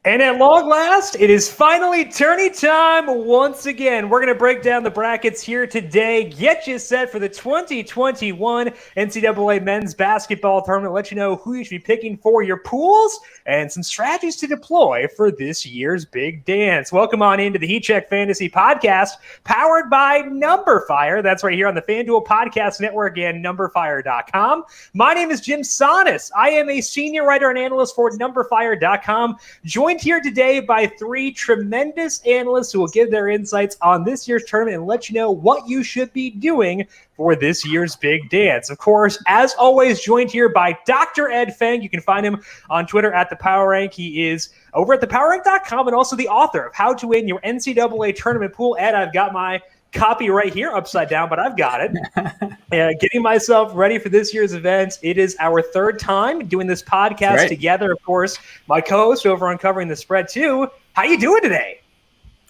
And at long last, it is finally tourney time once again. We're going to break down the brackets here today, get you set for the 2021 NCAA Men's Basketball Tournament, let you know who you should be picking for your pools, and some strategies to deploy for this year's big dance. Welcome on into the Heat Check Fantasy Podcast, powered by numberFire. That's right here on the FanDuel Podcast Network and numberFire.com. My name is Jim Sonis. I am a senior writer and analyst for numberFire.com. Joined here today by three tremendous analysts who will give their insights on this year's tournament and let you know what you should be doing for this year's big dance. Of course, as always, joined here by Dr. Ed Feng. You can find him on Twitter at @ThePowerRank. He is over at thepowerrank.com and also the author of How to Win Your NCAA Tournament Pool. Ed, I've got my copy right here upside down, but I've got it. Getting myself ready for this year's event. It is our third time doing this podcast together. Of course, my co-host over on Covering the Spread too. How you doing today?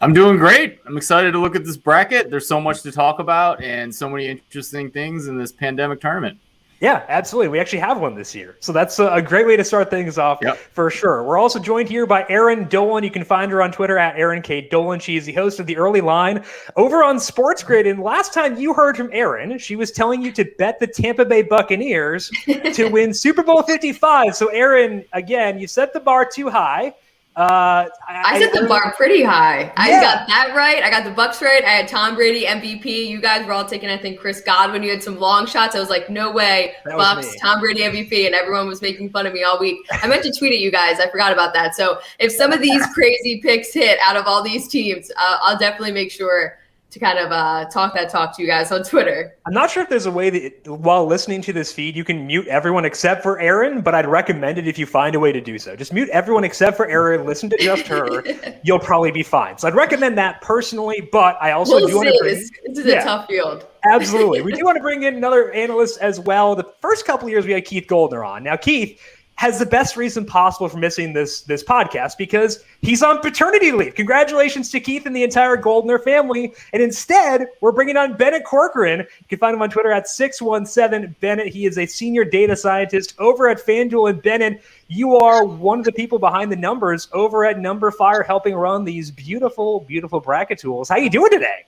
I'm doing great. I'm excited to look at this bracket. There's so much to talk about and so many interesting things in this pandemic tournament. Yeah, absolutely. We actually have one this year. So that's a great way to start things off for sure. We're also joined here by Erin Dolan. You can find her on Twitter at Erin K. Dolan. She is the host of The Early Line over on Sports Grid. And last time you heard from Erin, she was telling you to bet the Tampa Bay Buccaneers to win Super Bowl 55. So Erin, again, you set the bar too high. I set the bar pretty high. I got that right. I got the Bucs right. I had Tom Brady MVP. You guys were all taking, I think, Chris Godwin. You had some long shots. I was like, no way, Bucs, Tom Brady MVP, and everyone was making fun of me all week. I meant to tweet at you guys. I forgot about that. So if some of these crazy picks hit out of all these teams, I'll definitely make sure to kind of talk to you guys on Twitter. I'm not sure if there's a way that while listening to this feed, you can mute everyone except for Erin, but I'd recommend it if you find a way to do so. Just mute everyone except for Erin, listen to just her. You'll probably be fine. So I'd recommend that personally, but I also do want to bring this is a tough field. Absolutely. We do want to bring in another analyst as well. The first couple of years we had Keith Goldner on. Now, Keith has the best reason possible for missing this podcast because he's on paternity leave. Congratulations to Keith and the entire Goldner family. And instead, we're bringing on Bennett Corcoran. You can find him on Twitter at 617Bennett. He is a senior data scientist over at FanDuel. And Bennett, you are one of the people behind the numbers over at numberFire, helping run these beautiful, beautiful bracket tools. How you doing today?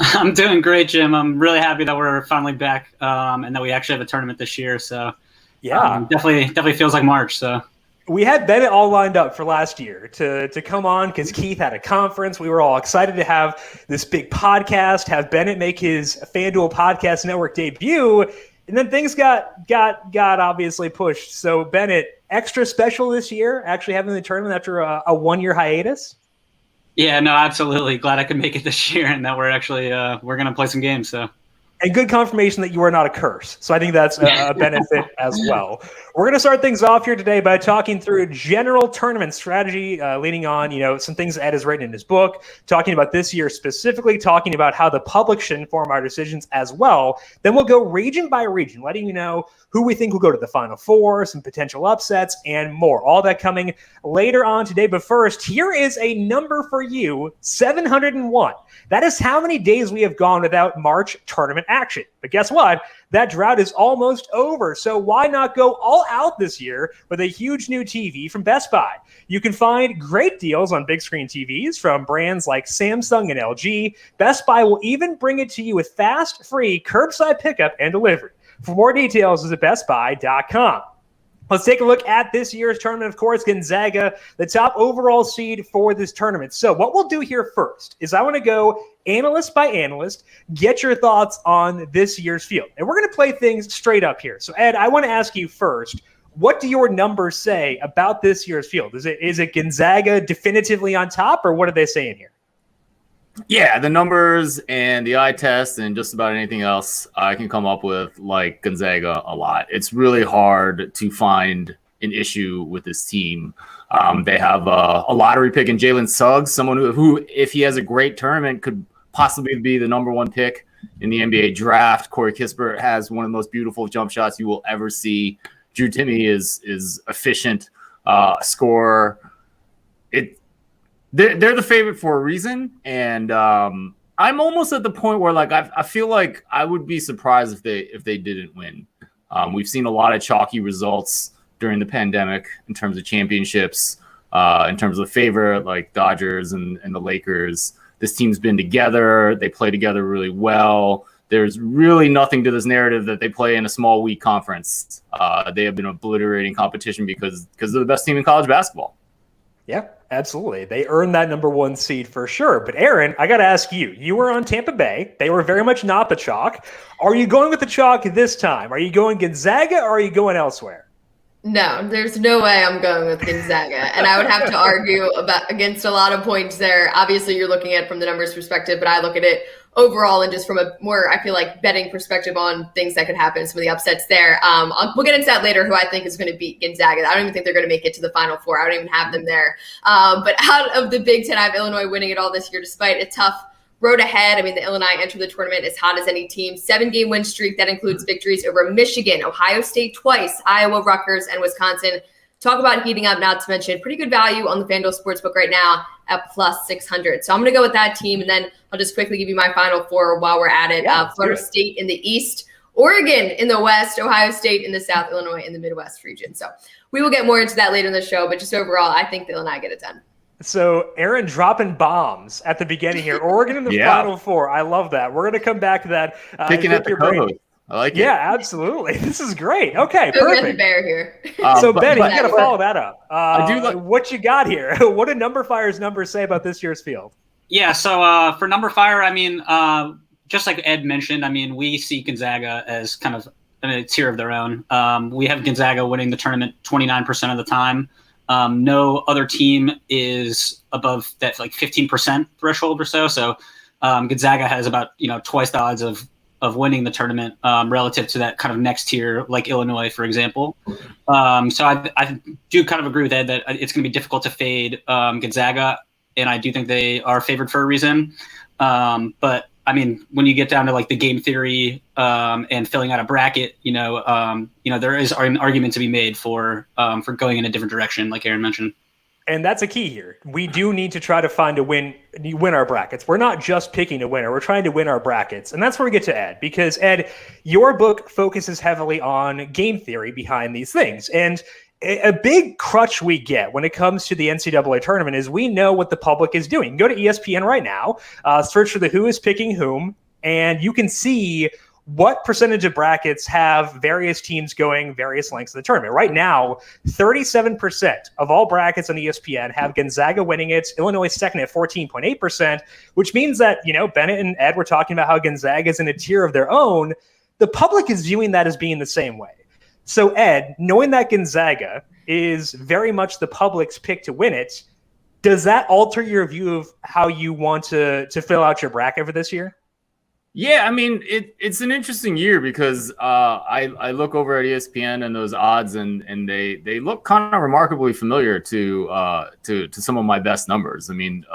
I'm doing great, Jim. I'm really happy that we're finally back and that we actually have a tournament this year. So definitely feels like March. So we had Bennett all lined up for last year to come on because Keith had a conference. We were all excited to have this big podcast, have Bennett make his FanDuel Podcast Network debut, and then things got obviously pushed. So Bennett, extra special this year, actually having the tournament after a 1-year hiatus. Yeah, no, absolutely. Glad I could make it this year, and that we're actually we're going to play some games. So. And good confirmation that you are not a curse. So I think that's a benefit as well. We're going to start things off here today by talking through general tournament strategy, leaning on, some things Ed has written in his book, talking about this year specifically, talking about how the public should inform our decisions as well. Then we'll go region by region, letting you know who we think will go to the Final Four, some potential upsets, and more. All that coming later on today. But first, here is a number for you, 701. That is how many days we have gone without March tournament action. But guess what? That drought is almost over. So why not go all out this year with a huge new TV from Best Buy? You can find great deals on big screen TVs from brands like Samsung and LG. Best Buy will even bring it to you with fast, free curbside pickup and delivery. For more details, visit bestbuy.com. Let's take a look at this year's tournament. Of course, Gonzaga, the top overall seed for this tournament. So what we'll do here first is I want to go analyst by analyst, get your thoughts on this year's field. And we're going to play things straight up here. So, Ed, I want to ask you first, what do your numbers say about this year's field? Is it Gonzaga definitively on top, or what are they saying here? Yeah, the numbers and the eye test and just about anything else I can come up with like Gonzaga a lot. It's really hard to find an issue with this team. They have a lottery pick in Jalen Suggs, someone who, if he has a great tournament, could possibly be the number one pick in the NBA draft. Corey Kispert has one of the most beautiful jump shots you will ever see. Drew Timme is efficient scorer. They're the favorite for a reason, and I'm almost at the point where I feel like I would be surprised if they didn't win. We've seen a lot of chalky results during the pandemic in terms of championships. in terms of favorite, like Dodgers and the Lakers. This team's been together. They play together really well. There's really nothing to this narrative that they play in a small, weak conference. They have been obliterating competition because they're the best team in college basketball. Yeah, absolutely. They earned that number 1 seed for sure. But Erin, I got to ask you, you were on Tampa Bay. They were very much not the chalk. Are you going with the chalk this time? Are you going Gonzaga or are you going elsewhere? No, there's no way I'm going with Gonzaga. And I would have to argue against a lot of points there. Obviously, you're looking at it from the numbers perspective, but I look at it overall and just from a more, I feel like, betting perspective on things that could happen, some of the upsets there. We'll get into that later, who I think is going to beat Gonzaga. I don't even think they're going to make it to the Final Four. I don't even have them there. But out of the Big Ten, I have Illinois winning it all this year, despite a tough road ahead. I mean, the Illini enter the tournament as hot as any team. 7-game win streak that includes victories over Michigan, Ohio State twice, Iowa, Rutgers, and Wisconsin. Talk about heating up, not to mention pretty good value on the FanDuel Sportsbook right now at plus 600. So I'm going to go with that team, and then I'll just quickly give you my Final Four while we're at it. Florida State in the East, Oregon in the West, Ohio State in the South, Illinois in the Midwest region. So we will get more into that later in the show, but just overall, I think the Illini get it done. So Erin dropping bombs at the beginning here. Oregon in the Final Four. I love that. We're going to come back to that. Picking at the co-host. I like it. Yeah, absolutely. This is great. Okay, Go perfect. get the bear here. So Benny, you got to follow that up. What you got here? What do numberFire's numbers say about this year's field? Yeah, so for numberFire, I mean, just like Ed mentioned, I mean, we see Gonzaga as kind of a tier of their own. We have Gonzaga winning the tournament 29% of the time. No other team is above that like 15% threshold or so. So Gonzaga has about twice the odds of winning the tournament relative to that kind of next tier, like Illinois, for example. So I do kind of agree with Ed that it's going to be difficult to fade Gonzaga, and I do think they are favored for a reason. But I mean, when you get down to like the game theory and filling out a bracket, there is an argument to be made for going in a different direction, like Erin mentioned. And that's a key here. We do need to try to find a win our brackets. We're not just picking a winner. We're trying to win our brackets. And that's where we get to Ed. Because, Ed, your book focuses heavily on game theory behind these things. And a big crutch we get when it comes to the NCAA tournament is we know what the public is doing. Go to ESPN right now, search for the who is picking whom, and you can see what percentage of brackets have various teams going various lengths of the tournament. Right now, 37% of all brackets on ESPN have Gonzaga winning it. Illinois second at 14.8%, which means that, Bennett and Ed were talking about how Gonzaga is in a tier of their own. The public is viewing that as being the same way. So, Ed, knowing that Gonzaga is very much the public's pick to win it, does that alter your view of how you want to fill out your bracket for this year? Yeah, I mean, it's an interesting year because I look over at ESPN and those odds, and they look kind of remarkably familiar to some of my best numbers. I mean,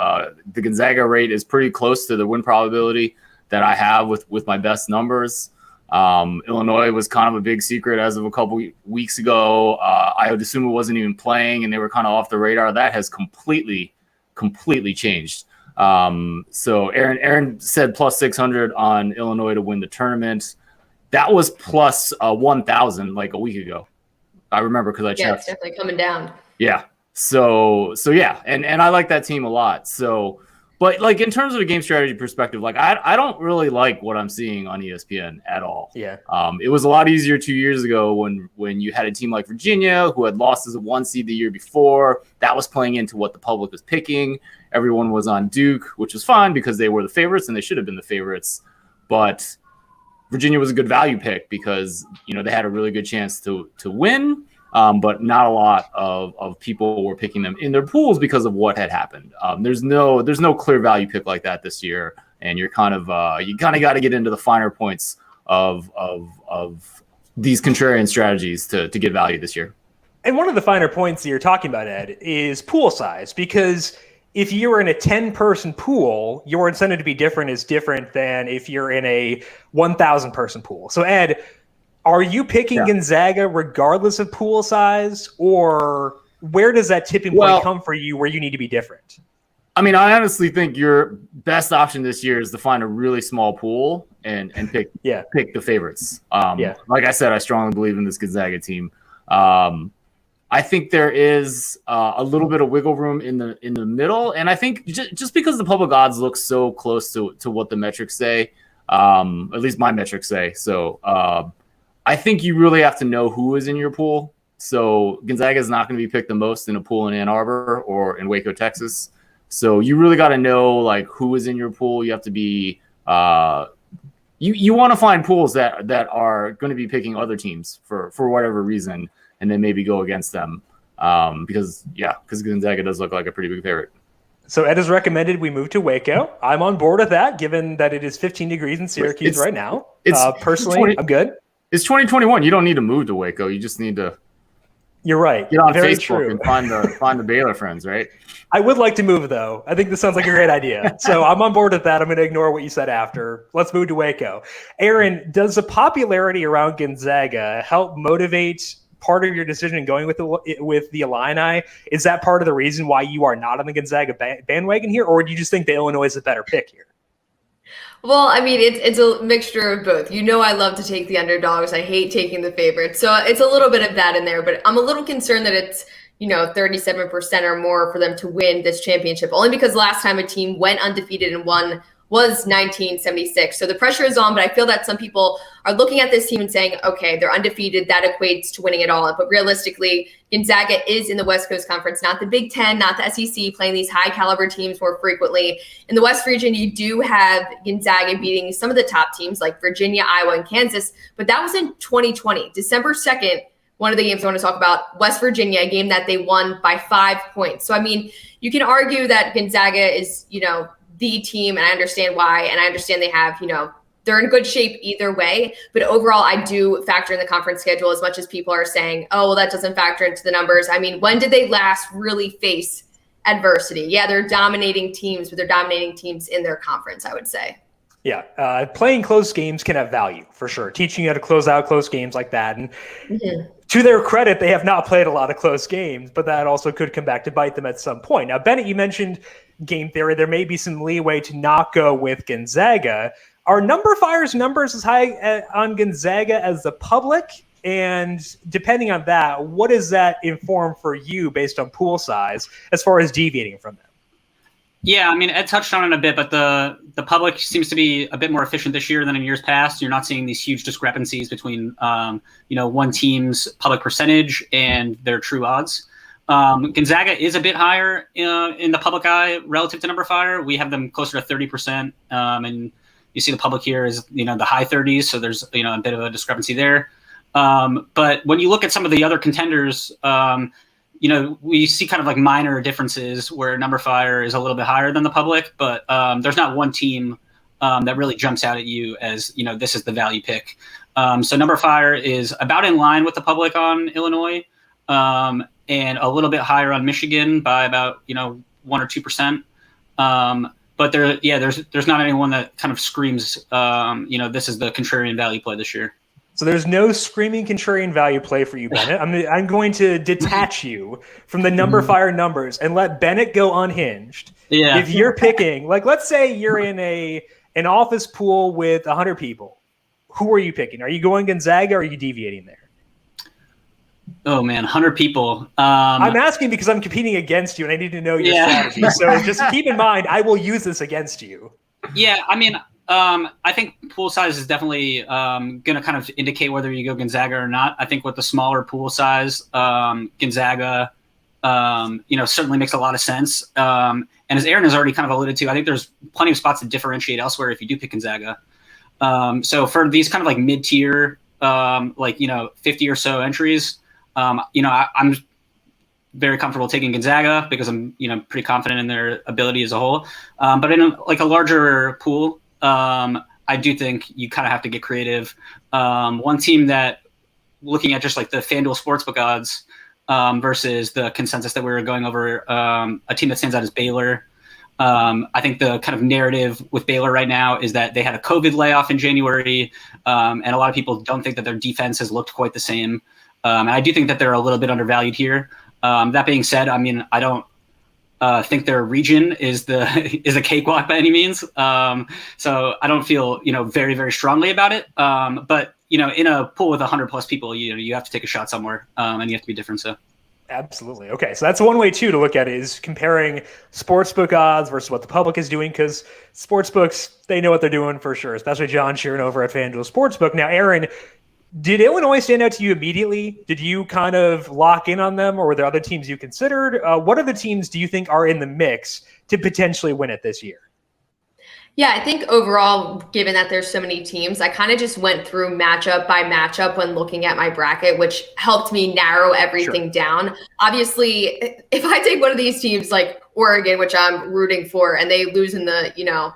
the Gonzaga rate is pretty close to the win probability that I have with my best numbers. Illinois was kind of a big secret as of a couple weeks ago. I would assume it wasn't even playing, and they were kind of off the radar. That has completely changed. So Erin said plus 600 on Illinois to win the tournament. That was plus 1,000 like a week ago. I remember because I checked. Yeah, it's definitely coming down. Yeah. So yeah, and I like that team a lot. So, but like in terms of a game strategy perspective, like I don't really like what I'm seeing on ESPN at all. Yeah. It was a lot easier 2 years ago when you had a team like Virginia who had lost as a 1 seed the year before. That was playing into what the public was picking. Everyone was on Duke, which was fine because they were the favorites and they should have been the favorites. But Virginia was a good value pick because they had a really good chance to win. But not a lot of people were picking them in their pools because of what had happened. There's no clear value pick like that this year, and you're kind of got to get into the finer points of these contrarian strategies to get value this year. And one of the finer points that you're talking about, Ed, is pool size, because if you're in a 10-person pool, your incentive to be different is different than if you're in a 1,000-person pool. So, Ed, are you picking Gonzaga regardless of pool size, or where does that tipping point come for you where you need to be different? I mean, I honestly think your best option this year is to find a really small pool and pick the favorites. Like I said, I strongly believe in this Gonzaga team. I think there is a little bit of wiggle room in the middle, and I think just because the public odds look so close to what the metrics say, at least my metrics say. So I think you really have to know who is in your pool. So Gonzaga is not going to be picked the most in a pool in Ann Arbor or in Waco, Texas. So you really got to know like who is in your pool. You have to be you want to find pools that are going to be picking other teams for whatever reason, and then maybe go against them because Gonzaga does look like a pretty big favorite. So Ed has recommended we move to Waco. I'm on board with that, given that it is 15 degrees in Syracuse right now. Personally, I'm good. It's 2021. You don't need to move to Waco. You just need to. You're right. Get on Very Facebook true. and find the Baylor friends, right? I would like to move, though. I think this sounds like a great idea. So I'm on board with that. I'm going to ignore what you said after. Let's move to Waco. Erin, does the popularity around Gonzaga help motivate part of your decision in going with the Illini? Is that part of the reason why you are not on the Gonzaga bandwagon here, or do you just think the Illinois is a better pick here? Well, I mean, it's a mixture of both. You know, I love to take the underdogs. I hate taking the favorites. So it's a little bit of that in there, but I'm a little concerned that it's, 37% or more for them to win this championship, only because last time a team went undefeated and won was 1976. So the pressure is on, but I feel that some people are looking at this team and saying, okay, they're undefeated. That equates to winning it all. But realistically, Gonzaga is in the West Coast Conference, not the Big Ten, not the SEC, playing these high caliber teams more frequently. In the West region, you do have Gonzaga beating some of the top teams like Virginia, Iowa, and Kansas, but that was in 2020. December 2nd, one of the games I want to talk about, West Virginia, a game that they won by 5 points. So, I mean, you can argue that Gonzaga is, the team, and I understand why, and I understand they have, they're in good shape either way, but overall I do factor in the conference schedule as much as people are saying, oh, well, that doesn't factor into the numbers. I mean, when did they last really face adversity? Yeah, they're dominating teams, but they're dominating teams in their conference, I would say. Yeah, playing close games can have value for sure. Teaching you how to close out close games like that. And to their credit, they have not played a lot of close games, but that also could come back to bite them at some point. Now, Bennett, you mentioned game theory. There may be some leeway to not go with Gonzaga. Are numberFire's numbers as high on Gonzaga as the public? And depending on that, what does that inform for you based on pool size as far as deviating from them? Yeah, I mean, Ed touched on it a bit, but the public seems to be a bit more efficient this year than in years past. You're not seeing these huge discrepancies between, one team's public percentage and their true odds. Gonzaga is a bit higher in the public eye relative to numberFire. We have them closer to 30%, and you see the public here is the high 30s, so there's a bit of a discrepancy there. But when you look at some of the other contenders, we see kind of like minor differences where numberFire is a little bit higher than the public, but there's not one team that really jumps out at you as, this is the value pick. So numberFire is about in line with the public on Illinois, and a little bit higher on Michigan by about, 1 or 2%. But there's not anyone that kind of screams, this is the contrarian value play this year. So there's no screaming contrarian value play for you, Bennett. I'm going to detach you from the numberFire numbers and let Bennett go unhinged. Yeah. If you're picking, like, let's say you're in an office pool with 100 people, who are you picking? Are you going Gonzaga or are you deviating there? Oh man, 100 people. I'm asking because I'm competing against you and I need to know your strategy. So just keep in mind, I will use this against you. Yeah, I mean, I think pool size is definitely going to kind of indicate whether you go Gonzaga or not. I think with the smaller pool size, Gonzaga, certainly makes a lot of sense. And as Erin has already kind of alluded to, I think there's plenty of spots to differentiate elsewhere if you do pick Gonzaga. So for these kind of like mid-tier, 50 or so entries, I'm very comfortable taking Gonzaga because I'm, pretty confident in their ability as a whole. But in a larger pool, I do think you kind of have to get creative. One team that, looking at just like the FanDuel Sportsbook odds versus the consensus that we were going over, a team that stands out is Baylor. I think the kind of narrative with Baylor right now is that they had a COVID layoff in January, and a lot of people don't think that their defense has looked quite the same. And I do think that they're a little bit undervalued here. That being said, I mean, I don't think their region is a cakewalk by any means. So I don't feel, very, very strongly about it. But, in a pool with 100 plus people, you have to take a shot somewhere, and you have to be different. So. Absolutely. Okay, so that's one way too to look at it, is comparing sportsbook odds versus what the public is doing, because sportsbooks, they know what they're doing for sure, especially John Sheeran over at FanDuel Sportsbook. Now, Erin, did Illinois stand out to you immediately? Did you kind of lock in on them, or were there other teams you considered? What other teams do you think are in the mix to potentially win it this year? Yeah, I think overall, given that there's so many teams, I kind of just went through matchup by matchup when looking at my bracket, which helped me narrow everything down. Obviously, if I take one of these teams like Oregon, which I'm rooting for, and they lose in the,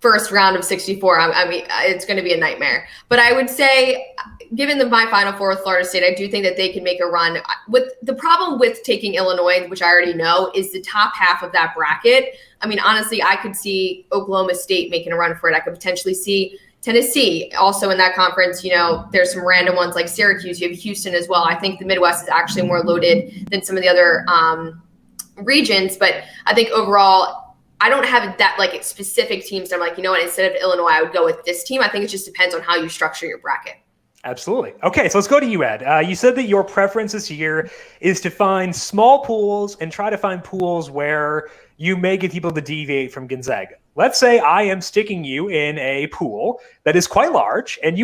first round of 64, I mean, it's going to be a nightmare. But I would say, given my Final Four with Florida State, I do think that they can make a run. With the problem with taking Illinois, which I already know, is the top half of that bracket. I mean, honestly, I could see Oklahoma State making a run for it. I could potentially see Tennessee also in that conference. There's some random ones like Syracuse. You have Houston as well. I think the Midwest is actually more loaded than some of the other regions. But I think overall, I don't have that like specific teams that I'm like, instead of Illinois, I would go with this team. I think it just depends on how you structure your bracket. Absolutely. Okay, so let's go to you, Ed. You said that your preference this year is to find small pools and try to find pools where you may get people to deviate from Gonzaga. Let's say I am sticking you in a pool that is quite large and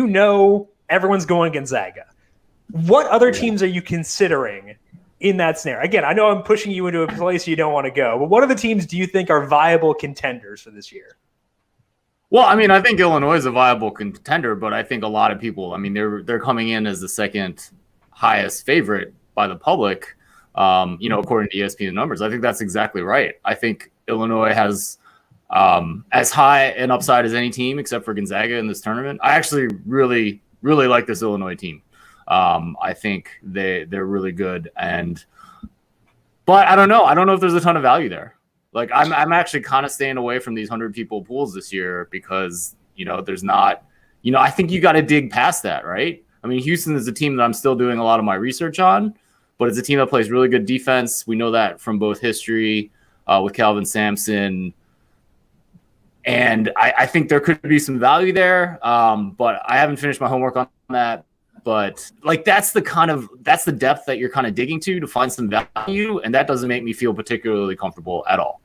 everyone's going Gonzaga. What other teams are you considering in that scenario? Again, I know I'm pushing you into a place you don't want to go, but what other teams do you think are viable contenders for this year? Well, I mean, I think Illinois is a viable contender, but I think a lot of people, I mean, they're coming in as the second highest favorite by the public, according to ESPN numbers. I think that's exactly right. I think Illinois has as high an upside as any team except for Gonzaga in this tournament. I actually really, really like this Illinois team. I think they're really good, but I don't know. I don't know if there's a ton of value there. Like I'm actually kind of staying away from these 100 people pools this year because, there's not, I think you got to dig past that, right? I mean, Houston is a team that I'm still doing a lot of my research on, but it's a team that plays really good defense. We know that from both history with Calvin Sampson. And I think there could be some value there, but I haven't finished my homework on that. But like that's the depth that you're kind of digging to find some value, and that doesn't make me feel particularly comfortable at all.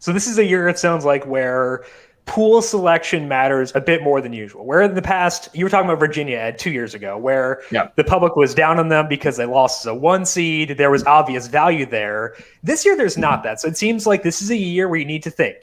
So this is a year, it sounds like, where pool selection matters a bit more than usual. Where in the past, you were talking about Virginia, Ed, 2 years ago, where the public was down on them because they lost as a 1 seed. There was obvious value there. This year, there's not that. So it seems like this is a year where you need to think,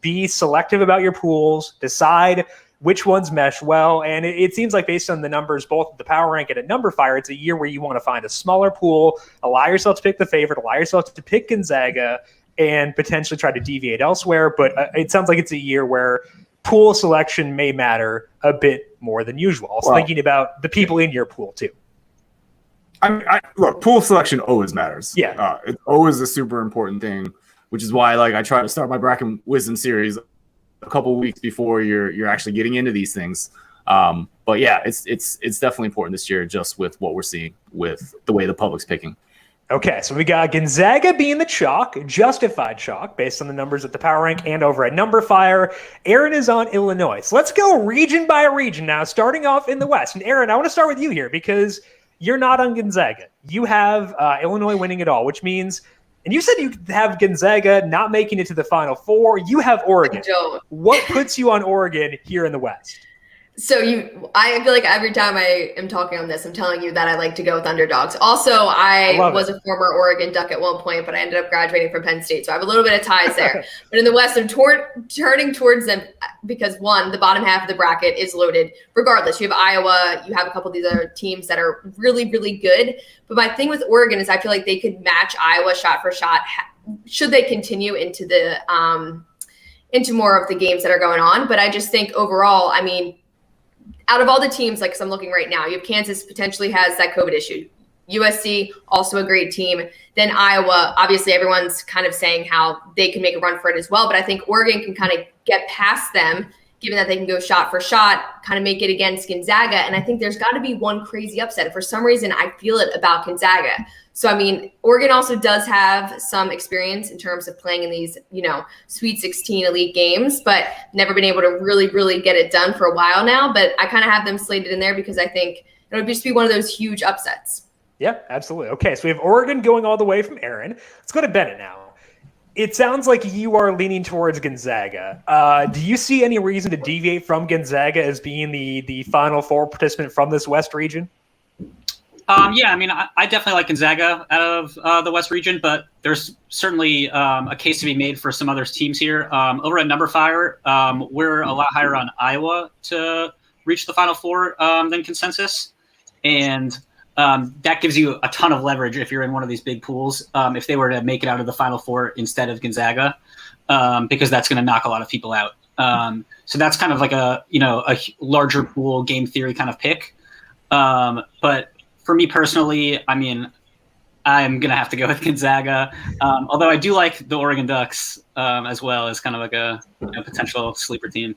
be selective about your pools, decide which ones mesh well. And it seems like based on the numbers, both at the Power Rank and at numberFire, it's a year where you want to find a smaller pool, allow yourself to pick the favorite, allow yourself to pick Gonzaga, and potentially try to deviate elsewhere. But it sounds like it's a year where pool selection may matter a bit more than usual. Also thinking about the people in your pool too. Look, pool selection always matters. Yeah. It's always a super important thing, which is why I try to start my Bracket Wisdom series a couple of weeks before you're actually getting into these things. But yeah, it's definitely important this year, just with what we're seeing with the way the public's picking. Okay, so we got Gonzaga being the chalk, justified chalk, based on the numbers at the Power Rank and over at numberFire. Erin is on Illinois. So let's go region by region now, starting off in the West. And Erin, I want to start with you here because you're not on Gonzaga. You have Illinois winning it all, which means, and you said you have Gonzaga not making it to the Final Four. You have Oregon. What puts you on Oregon here in the West? So I feel like every time I am talking on this, I'm telling you that I like to go with underdogs. Also, I was a former Oregon Duck at one point, but I ended up graduating from Penn State. So I have a little bit of ties there. But in the West, I'm turning towards them because, one, the bottom half of the bracket is loaded. Regardless, you have Iowa, you have a couple of these other teams that are really, really good. But my thing with Oregon is I feel like they could match Iowa shot for shot should they continue into the into more of the games that are going on. But I just think overall, I mean, out of all the teams, like, 'cause I'm looking right now, you have Kansas potentially has that COVID issue. USC, also a great team. Then Iowa, obviously everyone's kind of saying how they can make a run for it as well. But I think Oregon can kind of get past them, given that they can go shot for shot, kind of make it against Gonzaga. And I think there's got to be one crazy upset. For some reason, I feel it about Gonzaga. So, I mean, Oregon also does have some experience in terms of playing in these, Sweet 16 elite games, but never been able to really, really get it done for a while now. But I kind of have them slated in there because I think it would just be one of those huge upsets. Yeah, absolutely. Okay, so we have Oregon going all the way from Erin. Let's go to Bennett now. It sounds like you are leaning towards Gonzaga. Do you see any reason to deviate from Gonzaga as being the Final Four participant from this West region? Yeah, I mean, I definitely like Gonzaga out of the West region, but there's certainly a case to be made for some other teams here. Over at numberFire, we're a lot higher on Iowa to reach the Final Four than consensus. And that gives you a ton of leverage if you're in one of these big pools, if they were to make it out of the Final Four instead of Gonzaga, because that's going to knock a lot of people out. So that's kind of like a larger pool game theory kind of pick. But for me personally, I mean, I'm going to have to go with Gonzaga, although I do like the Oregon Ducks as well as kind of like a potential sleeper team.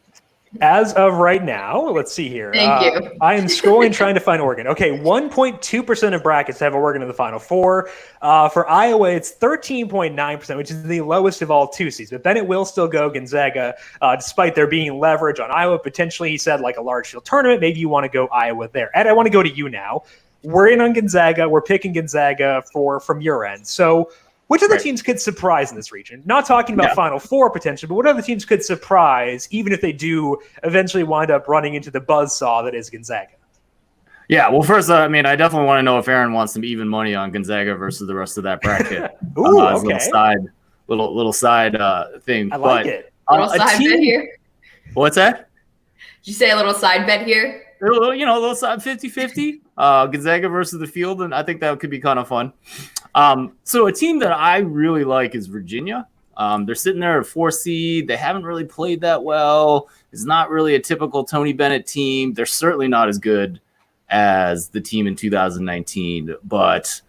As of right now, let's see here. Thank you. I am scrolling trying to find Oregon. Okay, 1.2% of brackets have Oregon in the Final Four. For Iowa, it's 13.9%, which is the lowest of all two seeds. But then it will still go Gonzaga, despite there being leverage on Iowa. Potentially, he said, like a large field tournament. Maybe you want to go Iowa there. Ed, I want to go to you now. We're in on Gonzaga. We're picking Gonzaga from your end. So which other teams could surprise in this region? Not talking about Final Four potential, but what other teams could surprise, even if they do eventually wind up running into the buzzsaw that is Gonzaga? Yeah, well, first, I mean, I definitely want to know if Erin wants some even money on Gonzaga versus the rest of that bracket. Ooh, okay. Little side thing. I like it. Little side bet here. What's that? Did you say a little side bet here? A little side 50-50. Gonzaga versus the field, and I think that could be kind of fun. So a team that I really like is Virginia. They're sitting there at 4 seed. They haven't really played that well. It's not really a typical Tony Bennett team. They're certainly not as good as the team in 2019. But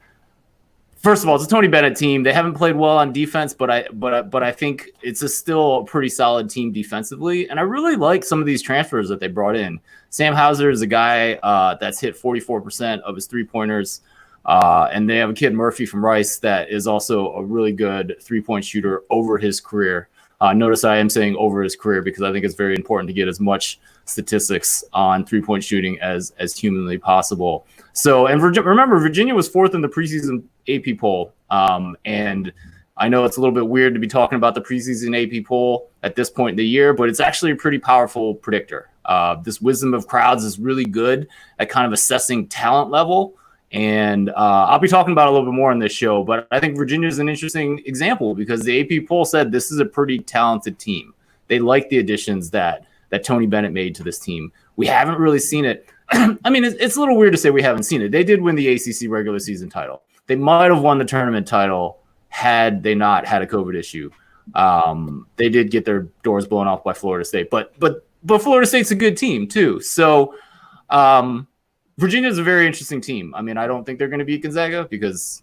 first of all, it's a Tony Bennett team. They haven't played well on defense, but I think it's still a pretty solid team defensively. And I really like some of these transfers that they brought in. Sam Hauser is a guy that's hit 44% of his three-pointers. And they have a kid, Murphy from Rice, that is also a really good three-point shooter over his career. Notice I am saying over his career because I think it's very important to get as much statistics on three-point shooting as humanly possible. So, and remember, Virginia was 4th in the preseason AP poll. And I know it's a little bit weird to be talking about the preseason AP poll at this point in the year, but it's actually a pretty powerful predictor. This wisdom of crowds is really good at kind of assessing talent level. And I'll be talking about it a little bit more on this show, but I think Virginia is an interesting example because the AP poll said this is a pretty talented team. They like the additions that Tony Bennett made to this team. We haven't really seen it. I mean, it's a little weird to say we haven't seen it. They did win the ACC regular season title. They might have won the tournament title had they not had a COVID issue. They did get their doors blown off by Florida State, but Florida State's a good team too. So Virginia is a very interesting team. I mean, I don't think they're going to beat Gonzaga because,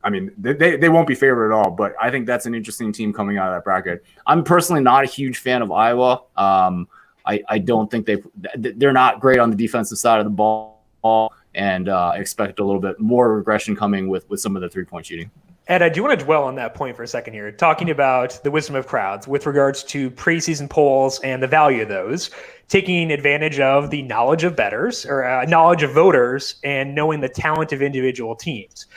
I mean, they won't be favored at all. But I think that's an interesting team coming out of that bracket. I'm personally not a huge fan of Iowa. I don't think they're not great on the defensive side of the ball, and expect a little bit more regression coming with some of the three-point shooting. Ed, I do want to dwell on that point for a second here, talking about the wisdom of crowds with regards to preseason polls and the value of those, taking advantage of the knowledge of bettors or knowledge of voters and knowing the talent of individual teams.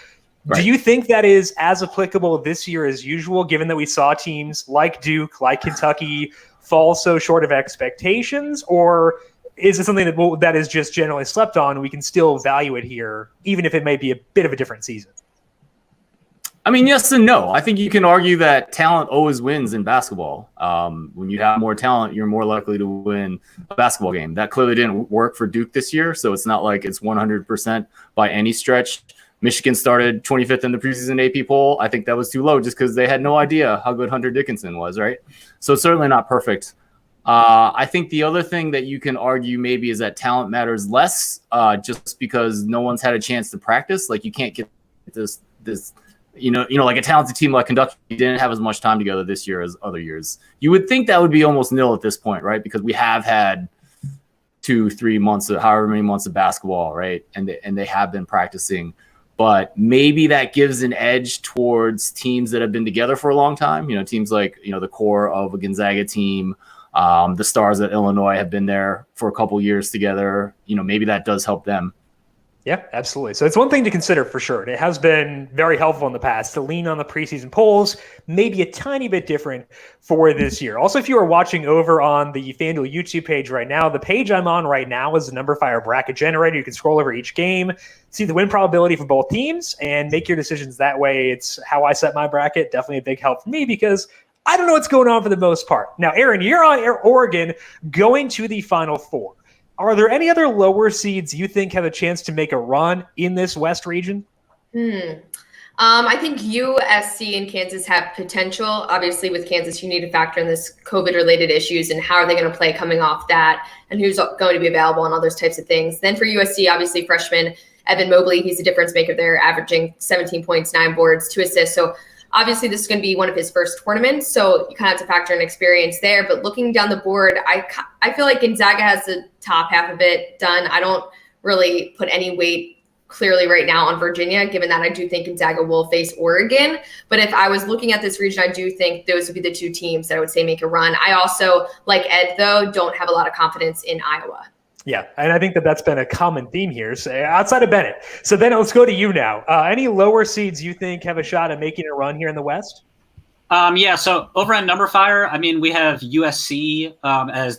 Right. Do you think that is as applicable this year as usual, given that we saw teams like Duke, like Kentucky fall so short of expectations, or is it something that is just generally slept on and we can still value it here, even if it may be a bit of a different season? I mean, yes and no. I think you can argue that talent always wins in basketball. When you have more talent, you're more likely to win a basketball game. That clearly didn't work for Duke this year, so it's not like it's 100% by any stretch. Michigan started 25th in the preseason AP poll. I think that was too low just because they had no idea how good Hunter Dickinson was, right? So it's certainly not perfect. I think the other thing that you can argue maybe is that talent matters less just because no one's had a chance to practice. Like you can't get this like a talented team like Kentucky didn't have as much time together this year as other years. You would think that would be almost nil at this point, right? Because we have had 2-3 months of however many months of basketball, right? And they have been practicing. But maybe that gives an edge towards teams that have been together for a long time. Teams like, the core of a Gonzaga team, the Stars at Illinois have been there for a couple years together. Maybe that does help them. Yeah, absolutely. So it's one thing to consider for sure. And it has been very helpful in the past to lean on the preseason polls, maybe a tiny bit different for this year. Also, if you are watching over on the FanDuel YouTube page right now, the page I'm on right now is the numberFire bracket generator. You can scroll over each game, see the win probability for both teams, and make your decisions that way. It's how I set my bracket. Definitely a big help for me because I don't know what's going on for the most part. Now, Erin, you're on Oregon going to the Final Four. Are there any other lower seeds you think have a chance to make a run in this West region? I think USC and Kansas have potential. Obviously, with Kansas, you need to factor in this COVID-related issues and how are they going to play coming off that and who's going to be available and all those types of things. Then for USC, obviously, freshman Evan Mobley, he's a difference maker there, averaging 17 points, 9 boards, 2 assists. So obviously, this is going to be one of his first tournaments, so you kind of have to factor in experience there. But looking down the board, I feel like Gonzaga has the top half of it done. I don't really put any weight clearly right now on Virginia, given that I do think Gonzaga will face Oregon. But if I was looking at this region, I do think those would be the 2 teams that I would say make a run. I also, like Ed, though, don't have a lot of confidence in Iowa. Yeah, and I think that's been a common theme here, so outside of Bennett. So then let's go to you now. Any lower seeds you think have a shot at making a run here in the West? So over at numberFire, I mean, we have USC as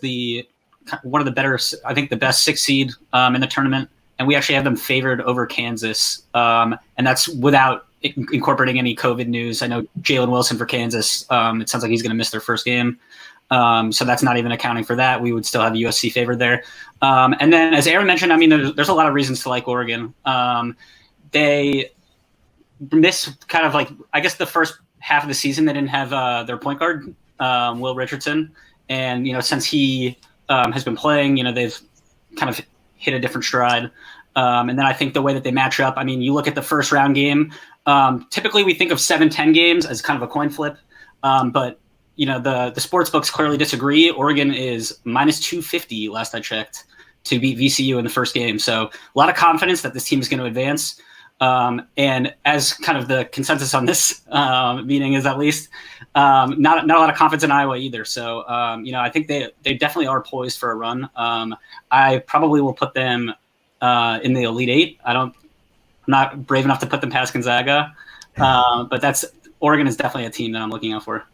one of the better, I think the best 6 seed in the tournament, and we actually have them favored over Kansas, and that's without incorporating any COVID news. I know Jalen Wilson for Kansas, it sounds like he's going to miss their first game. So that's not even accounting for that. We would still have USC favored there. And then, as Erin mentioned, I mean, there's a lot of reasons to like Oregon. They missed kind of like, I guess, the first half of the season. They didn't have their point guard, Will Richardson. And, since he has been playing, they've kind of hit a different stride. And then I think the way that they match up, I mean, you look at the first round game, typically we think of 7-10 games as kind of a coin flip. But the sports books clearly disagree. Oregon is minus 250 last I checked to beat VCU in the first game. So a lot of confidence that this team is going to advance. And as kind of the consensus on this meeting is at least not a lot of confidence in Iowa either. So, I think they definitely are poised for a run. I probably will put them in the Elite Eight. I'm not brave enough to put them past Gonzaga. But Oregon is definitely a team that I'm looking out for.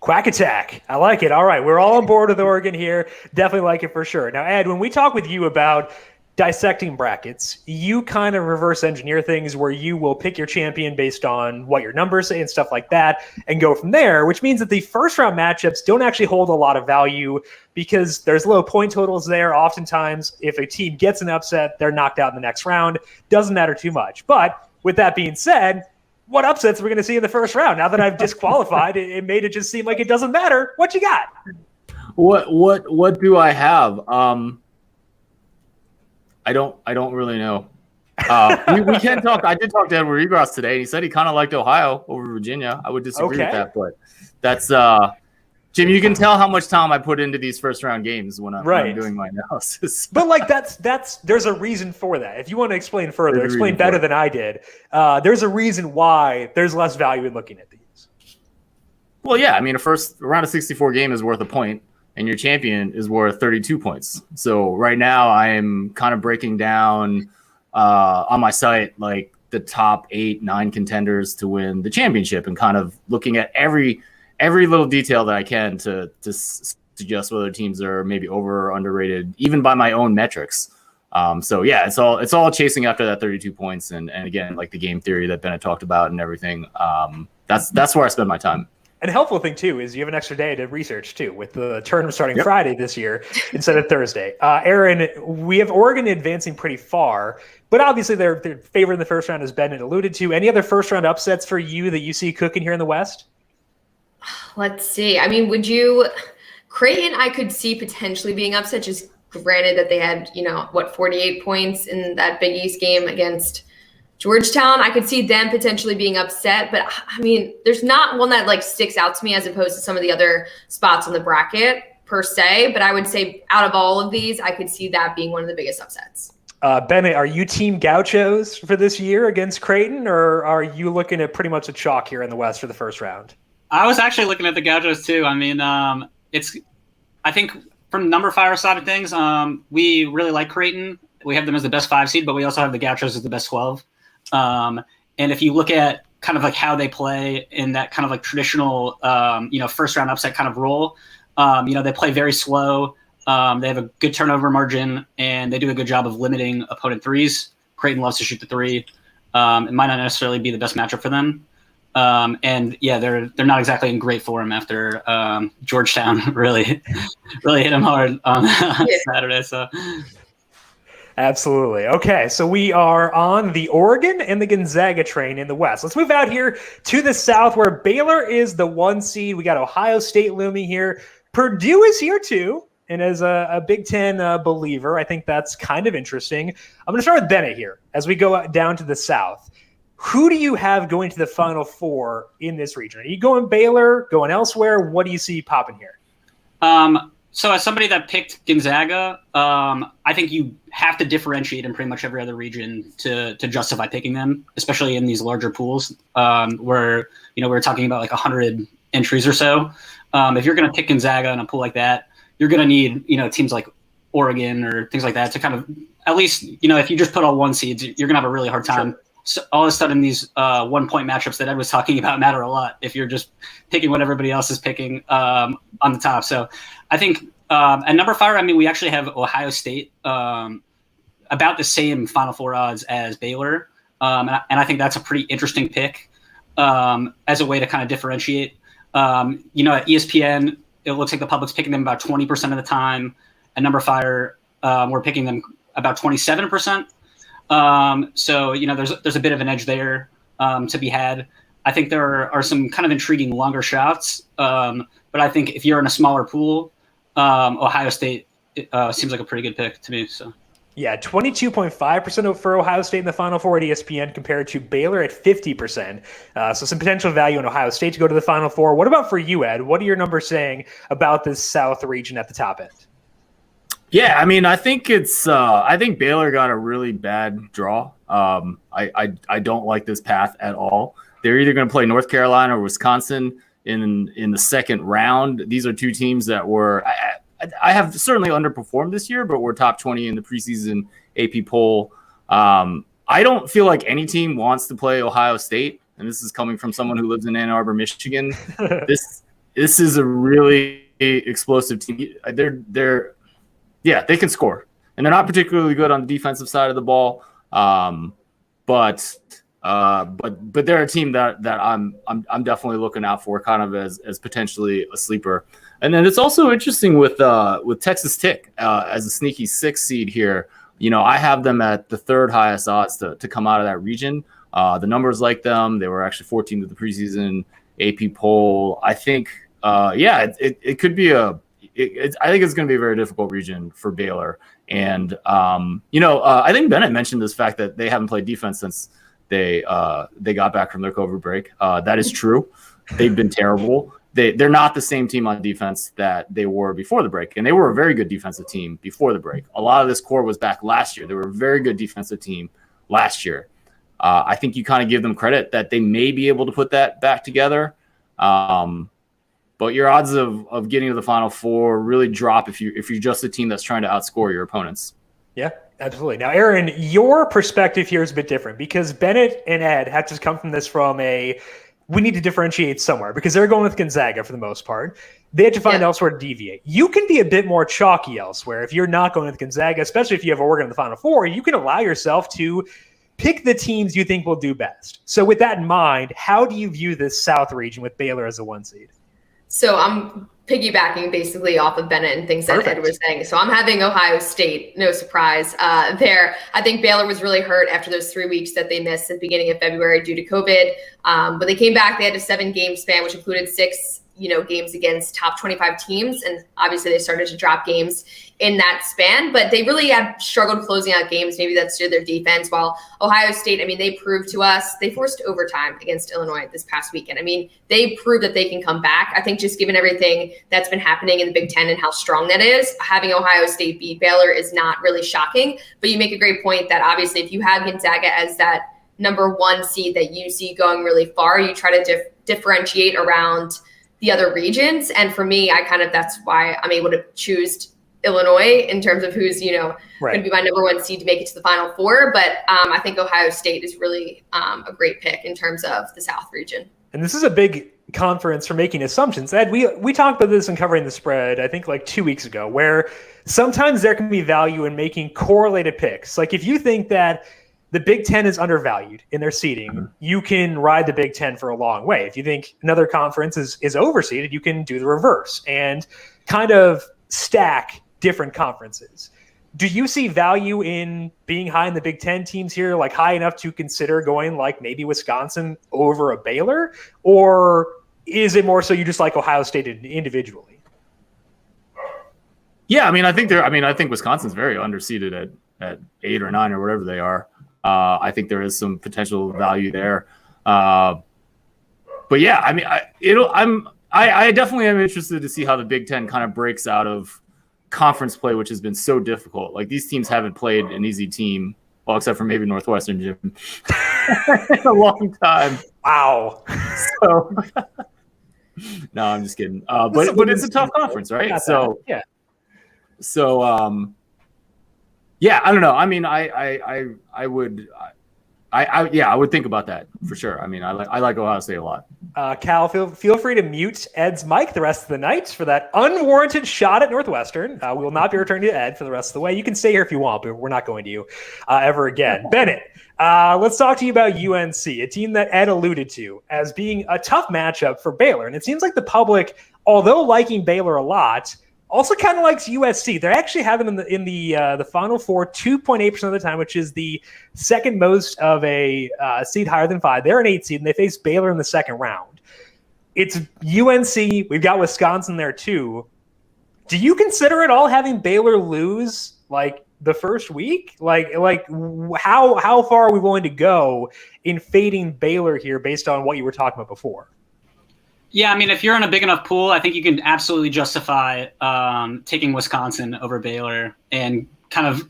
Quack Attack. I like it. All right. We're all on board with Oregon here. Definitely like it for sure. Now, Ed, when we talk with you about dissecting brackets, you kind of reverse engineer things where you will pick your champion based on what your numbers say and stuff like that and go from there, which means that the first round matchups don't actually hold a lot of value because there's low point totals there. Oftentimes, if a team gets an upset, they're knocked out in the next round. Doesn't matter too much. But with that being said, what upsets are we going to see in the first round? Now that I've disqualified, it made it just seem like it doesn't matter. What you got? What do I have? I don't really know. We can talk. I did talk to Edward Egros today, and he said he kind of liked Ohio over Virginia. I would disagree with that, but that's Jim. You can tell how much time I put into these first round games when I'm doing my analysis. But like that's there's a reason for that. If you want to explain further, explain better than I did. There's a reason why there's less value in looking at these. Well, yeah, I mean, a round of 64 game is worth a point. And your champion is worth 32 points. So right now I am kind of breaking down on my site like the top 8-9 contenders to win the championship and kind of looking at every little detail that I can to suggest whether teams are maybe over or underrated, even by my own metrics. So yeah, it's all chasing after that 32 points and again, like the game theory that Bennett talked about and everything. That's where I spend my time. And a helpful thing, too, is you have an extra day to research, too, with the tournament starting Friday this year instead of Thursday. Erin, we have Oregon advancing pretty far, but obviously they're favored in the first round, as Bennett alluded to. Any other first-round upsets for you that you see cooking here in the West? Let's see. I mean, Creighton I could see potentially being upset, just granted that they had, 48 points in that Big East game against Georgetown. I could see them potentially being upset, but I mean, there's not one that sticks out to me as opposed to some of the other spots on the bracket per se. But I would say out of all of these, I could see that being one of the biggest upsets. Bennett, are you team Gauchos for this year against Creighton, or are you looking at pretty much a chalk here in the West for the first round? I was actually looking at the Gauchos too. I mean, I think from numberFire side of things, we really like Creighton. We have them as the best 5 seed, but we also have the Gauchos as the best 12. And if you look at kind of like how they play in that kind of like traditional, first round upset kind of role, they play very slow. They have a good turnover margin, and they do a good job of limiting opponent threes. Creighton loves to shoot the three. It might not necessarily be the best matchup for them. They're not exactly in great form after Georgetown really hit them hard on Saturday. So. Absolutely. Okay, so we are on the Oregon and the Gonzaga train in the West. Let's move out here to the South, where Baylor is the 1 seed. We got Ohio State looming here. Purdue is here too. And as a Big Ten believer, I think that's kind of interesting. I'm going to start with Bennett here as we go down to the South. Who do you have going to the Final Four in this region? Are you going Baylor, going elsewhere? What do you see popping here? So as somebody that picked Gonzaga, I think you have to differentiate in pretty much every other region to justify picking them, especially in these larger pools where, we're talking about like 100 entries or so. If you're going to pick Gonzaga in a pool like that, you're going to need, teams like Oregon or things like that to kind of, at least, if you just put all 1 seeds, you're going to have a really hard time. Sure. So all of a sudden, these 1-point matchups that Ed was talking about matter a lot if you're just picking what everybody else is picking on the top. So I think at numberFire, we actually have Ohio State about the same Final Four odds as Baylor. And I think that's a pretty interesting pick as a way to kind of differentiate. At ESPN, it looks like the public's picking them about 20% of the time. At numberFire, we're picking them about 27%. So there's a bit of an edge there to be had. I think there are some kind of intriguing longer shots, but I think if you're in a smaller pool, Ohio State seems like a pretty good pick to me. So. Yeah, 22.5% for Ohio State in the Final Four at ESPN compared to Baylor at 50%. So some potential value in Ohio State to go to the Final Four. What about for you, Ed? What are your numbers saying about this South region at the top end? Yeah, I think I think Baylor got a really bad draw. I don't like this path at all. They're either going to play North Carolina or Wisconsin in the second round. These are two teams that were I have certainly underperformed this year, but we're top 20 in the preseason AP poll. I don't feel like any team wants to play Ohio State, and this is coming from someone who lives in Ann Arbor, Michigan. This is a really explosive team. They can score, and they're not particularly good on the defensive side of the ball. But they're a team that I'm definitely looking out for, kind of as potentially a sleeper. And then it's also interesting with Texas Tech as a sneaky 6th seed here. I have them at the 3rd highest odds to come out of that region. The numbers like them. They were actually 14th at the preseason AP poll. I think it could be I think it's going to be a very difficult region for Baylor. And, I think Bennett mentioned this fact that they haven't played defense since they got back from their COVID break. That is true. They've been terrible. They're not the same team on defense that they were before the break. And they were a very good defensive team before the break. A lot of this core was back last year. They were a very good defensive team last year. I think you kind of give them credit that they may be able to put that back together. But your odds of getting to the Final Four really drop if you're just a team that's trying to outscore your opponents. Yeah, absolutely. Now, Erin, your perspective here is a bit different because Bennett and Ed have to come from this from we need to differentiate somewhere because they're going with Gonzaga for the most part. They have to find elsewhere to deviate. You can be a bit more chalky elsewhere if you're not going with Gonzaga, especially if you have Oregon in the Final Four. You can allow yourself to pick the teams you think will do best. So with that in mind, how do you view this South region with Baylor as a 1 seed? So I'm piggybacking basically off of Bennett and things that Ed was saying. So I'm having Ohio State, no surprise there. I think Baylor was really hurt after those 3 weeks that they missed at the beginning of February due to COVID. But they came back, they had a 7-game span, which included 6 games against top 25 teams. And obviously they started to drop games in that span, but they really have struggled closing out games. Maybe that's due to their defense. While Ohio State, they proved to us, they forced overtime against Illinois this past weekend. They proved that they can come back. I think just given everything that's been happening in the Big Ten and how strong that is, having Ohio State beat Baylor is not really shocking. But you make a great point that obviously if you have Gonzaga as that number 1 seed that you see going really far, you try to differentiate around the other regions. And for me, that's why I'm able to choose Illinois in terms of who's, right, going to be my number one seed to make it to the Final Four. But I think Ohio State is really a great pick in terms of the South region. And this is a big conference for making assumptions. Ed, we talked about this in covering the spread, I think like 2 weeks ago, where sometimes there can be value in making correlated picks. Like if you think that the Big Ten is undervalued in their seeding, you can ride the Big Ten for a long way. If you think another conference is overseeded, you can do the reverse and kind of stack different conferences. Do you see value in being high in the Big Ten teams here, like high enough to consider going like maybe Wisconsin over a Baylor? Or is it more so you just like Ohio State individually? Yeah, I think Wisconsin's very underseeded at 8 or 9 or whatever they are. I think there is some potential value there. But yeah, I definitely am interested to see how the Big Ten kind of breaks out of conference play, which has been so difficult. Like these teams haven't played an easy team, well, except for maybe Northwestern, Jim, in a long time. Wow. So, no, I'm just kidding. But it's a tough conference, right? So, yeah. So, yeah, I don't know. I mean, I would think about that for sure. I mean, I like Ohio State a lot. Cal, feel free to mute Ed's mic the rest of the night for that unwarranted shot at Northwestern. We will not be returning to Ed for the rest of the way. You can stay here if you want, but we're not going to ever again. Bennett, let's talk to you about UNC, a team that Ed alluded to as being a tough matchup for Baylor. And it seems like the public, although liking Baylor a lot, also kind of likes USC. They actually have them in the Final Four 2.8% of the time, which is the second most of a seed higher than 5. They're an 8 seed, and they face Baylor in the second round. It's UNC. We've got Wisconsin there too. Do you consider at all having Baylor lose like the first week? Like how far are we willing to go in fading Baylor here based on what you were talking about before? Yeah, I mean, if you're in a big enough pool, I think you can absolutely justify taking Wisconsin over Baylor. And kind of,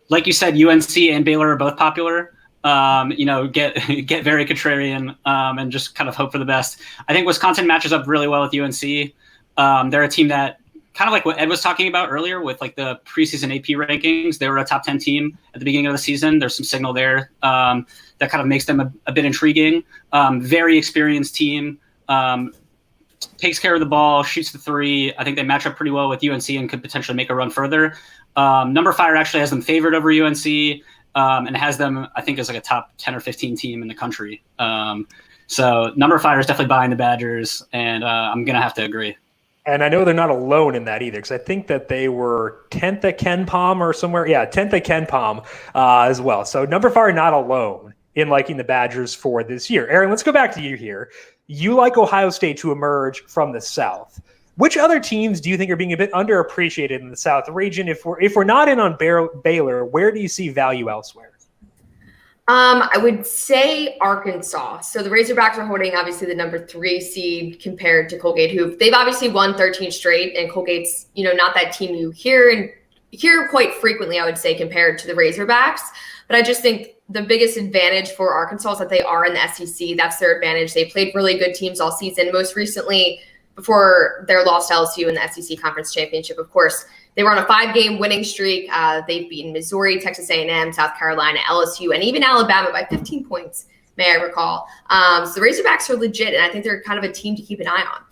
like you said, UNC and Baylor are both popular. Get very contrarian and just kind of hope for the best. I think Wisconsin matches up really well with UNC. They're a team that, kind of like what Ed was talking about earlier with like the preseason AP rankings, they were a top 10 team at the beginning of the season. There's some signal there that kind of makes them a bit intriguing. Very experienced team. Takes care of the ball, shoots the 3. I think they match up pretty well with UNC and could potentially make a run further. numberFire actually has them favored over UNC and has them, I think, as like a top 10 or 15 team in the country. So numberFire is definitely buying the Badgers, and I'm going to have to agree. And I know they're not alone in that either, because I think that they were 10th at Ken Palm or somewhere. Yeah, 10th at Ken Palm as well. So numberFire not alone in liking the Badgers for this year. Erin, let's go back to you here. You like Ohio State to emerge from the South. Which other teams do you think are being a bit underappreciated in the South region? If we're not in on Baylor, where do you see value elsewhere? I would say Arkansas. So the Razorbacks are holding obviously the number 3 seed compared to Colgate, who they've obviously won 13 straight, and Colgate's not that team you hear quite frequently, I would say, compared to the Razorbacks. But I just think the biggest advantage for Arkansas is that they are in the SEC. That's their advantage. They played really good teams all season. Most recently, before their loss to LSU in the SEC Conference Championship, of course, they were on a 5-game winning streak. They've beaten Missouri, Texas A&M, South Carolina, LSU, and even Alabama by 15 points, may I recall. So the Razorbacks are legit, and I think they're kind of a team to keep an eye on.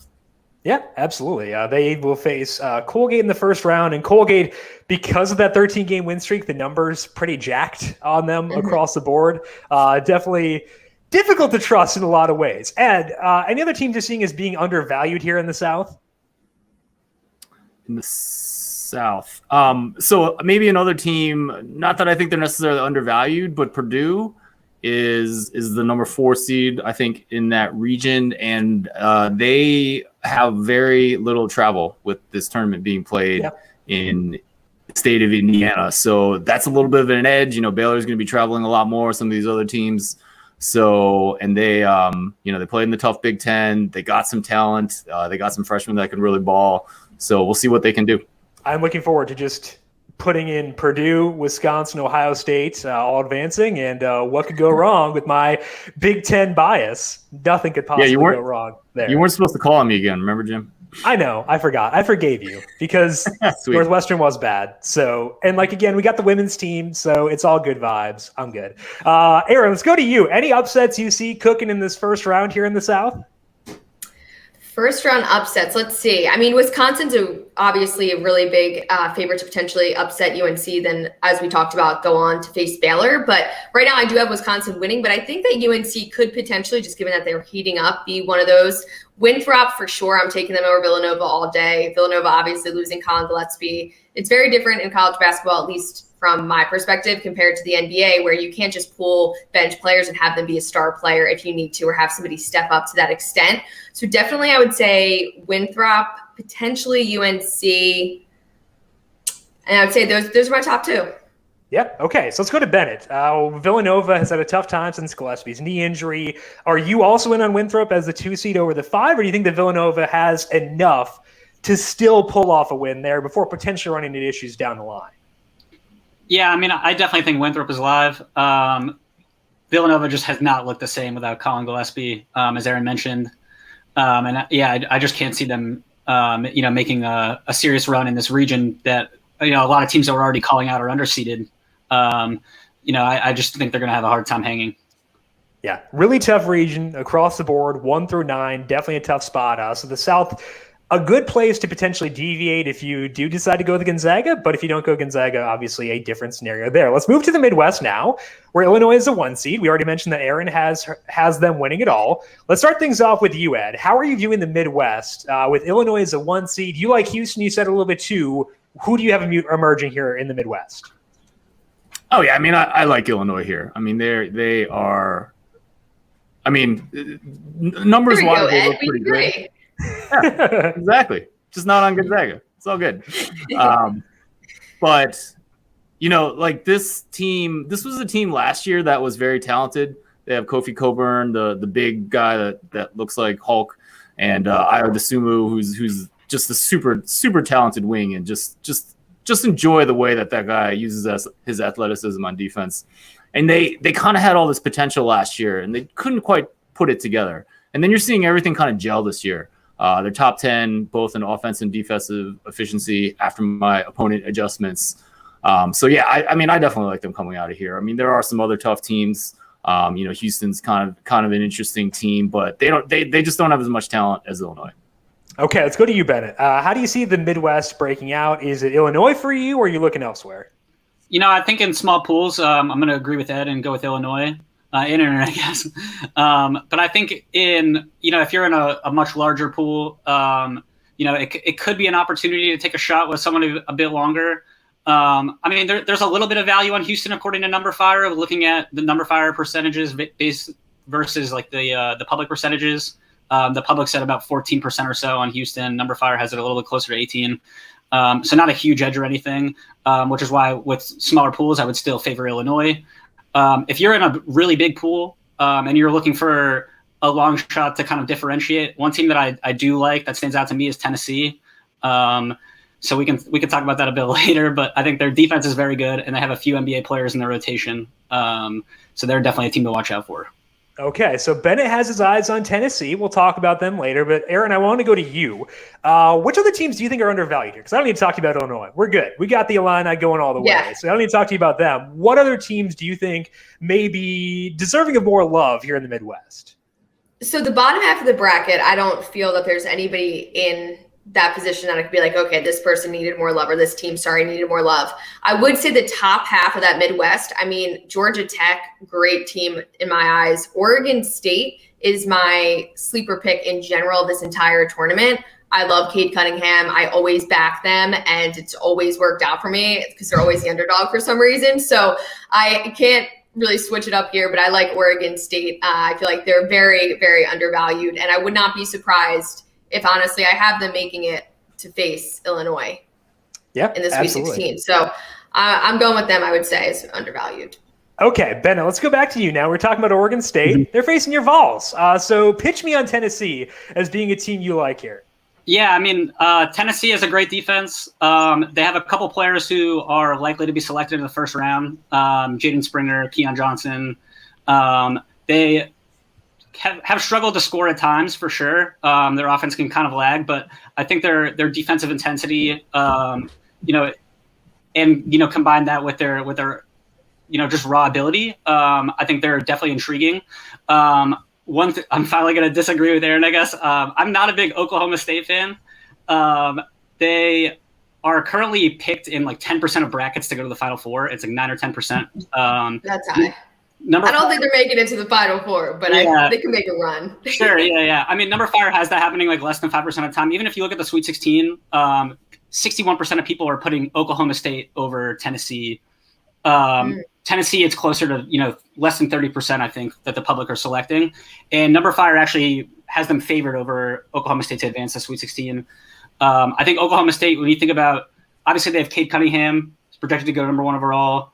Yeah, absolutely. They will face Colgate in the first round, and Colgate, because of that 13-game win streak, the numbers pretty jacked on them across the board. Definitely difficult to trust in a lot of ways. Ed, any other teams you're seeing as being undervalued here in the South? In the South. So maybe another team, not that I think they're necessarily undervalued, but Purdue is the number 4 seed, I think, in that region. And they have very little travel with this tournament being played in the state of Indiana. So that's a little bit of an edge. Baylor's going to be traveling a lot more, some of these other teams. So, and they, they played in the tough Big Ten. They got some talent. They got some freshmen that can really ball. So we'll see what they can do. I'm looking forward to just putting in Purdue, Wisconsin, Ohio State, all advancing. And what could go wrong with my Big Ten bias? Nothing could possibly go wrong there. You weren't supposed to call on me again. Remember, Jim? I know. I forgot. I forgave you because Northwestern was bad. So, and like, again, we got the women's team, so it's all good vibes. I'm good. Erin, let's go to you. Any upsets you see cooking in this first round here in the South? First round upsets. Let's see. I mean, Wisconsin's obviously a really big favorite to potentially upset UNC. Then, as we talked about, go on to face Baylor. But right now, I do have Wisconsin winning. But I think that UNC could potentially, just given that they're heating up, be one of those. Winthrop for sure. I'm taking them over Villanova all day. Villanova obviously losing Colin Gillespie. It's very different in college basketball, at least from my perspective, compared to the NBA, where you can't just pull bench players and have them be a star player if you need to, or have somebody step up to that extent. So definitely I would say Winthrop, potentially UNC, and I would say those are my top two. Yeah. Okay. So let's go to Bennett. Villanova has had a tough time since Gillespie's knee injury. Are you also in on Winthrop as the 2 seed over the 5, or do you think that Villanova has enough to still pull off a win there before potentially running into issues down the line? Yeah, I mean, I definitely think Winthrop is live. Villanova just has not looked the same without Colin Gillespie, as Erin mentioned. I just can't see them, making a serious run in this region that, a lot of teams that were already calling out are underseeded. I just think they're going to have a hard time hanging. Yeah, really tough region across the board, 1 through 9, definitely a tough spot. So the South, a good place to potentially deviate if you do decide to go with Gonzaga, but if you don't go Gonzaga, obviously a different scenario there. Let's move to the Midwest now, where Illinois is a 1 seed. We already mentioned that Erin has them winning it all. Let's start things off with you, Ed. How are you viewing the Midwest with Illinois as a 1 seed? You like Houston, you said a little bit too. Who do you have emerging here in the Midwest? Oh, yeah. I mean, I like Illinois here. I mean, they are – I mean, numbers-wise, they look pretty good. Yeah, exactly. Just not on Gonzaga. It's all good. But, like this was a team last year that was very talented. They have Kofi Coburn, the big guy that looks like Hulk, and Ayo Dosunmu, who's just a super, super talented wing, and just enjoy the way that guy uses his athleticism on defense. And they kind of had all this potential last year, and they couldn't quite put it together. And then you're seeing everything kind of gel this year. They're top 10, both in offense and defensive efficiency after my opponent adjustments. I definitely like them coming out of here. I mean, there are some other tough teams. Houston's kind of an interesting team, but they just don't have as much talent as Illinois. Okay, let's go to you, Bennett. How do you see the Midwest breaking out? Is it Illinois for you, or are you looking elsewhere? I think in small pools, I'm going to agree with Ed and go with Illinois. Aaron, I guess. But I think if you're in a much larger pool, it could be an opportunity to take a shot with someone a bit longer. There's a little bit of value on Houston according to numberFire, looking at the numberFire percentages base versus like the public percentages. The public said about 14% or so on Houston. numberFire has it a little bit closer to 18. So not a huge edge or anything, which is why with smaller pools, I would still favor Illinois. If you're in a really big pool and you're looking for a long shot to kind of differentiate, one team that I do like that stands out to me is Tennessee. So we can talk about that a bit later, but I think their defense is very good and they have a few NBA players in their rotation. So they're definitely a team to watch out for. Okay, so Bennett has his eyes on Tennessee. We'll talk about them later. But, Erin, I want to go to you. Which other teams do you think are undervalued here? Because I don't need to talk to you about Illinois. We're good. We got the Illini going all the way. So I don't need to talk to you about them. What other teams do you think may be deserving of more love here in the Midwest? So the bottom half of the bracket, I don't feel that there's anybody in that position that I could be like, okay, this person needed more love, or this team, needed more love. I would say the top half of that Midwest, Georgia Tech, great team in my eyes. Oregon State is my sleeper pick in general this entire tournament. I love Cade Cunningham. I always back them, and it's always worked out for me because they're always the underdog for some reason. So I can't really switch it up here, but I like Oregon State. I feel like they're very, very undervalued, and I would not be surprised if honestly I have them making it to face Illinois in the Sweet 16. So I'm going with them, I would say, is undervalued. Okay, Bennett, let's go back to you now. We're talking about Oregon State. Mm-hmm. They're facing your Vols. So pitch me on Tennessee as being a team you like here. Yeah, Tennessee has a great defense. They have a couple players who are likely to be selected in the first round. Jaden Springer, Keon Johnson. have struggled to score at times for sure. Their offense can kind of lag, but I think their defensive intensity, and combine that with their just raw ability. I think they're definitely intriguing. I'm finally going to disagree with Erin, I guess. I'm not a big Oklahoma State fan. They are currently picked in like 10% of brackets to go to the Final Four. It's like 9 or 10%. That's high. I don't think they're making it to the Final Four, but they can make a run. Sure, yeah. I mean, numberFire has that happening like less than 5% of the time. Even if you look at the Sweet 16, 61% of people are putting Oklahoma State over Tennessee. Tennessee, it's closer to less than 30%, I think, that the public are selecting. And numberFire actually has them favored over Oklahoma State to advance the Sweet 16. I think Oklahoma State, when you think about, obviously they have Cade Cunningham, is projected to go number 1 overall.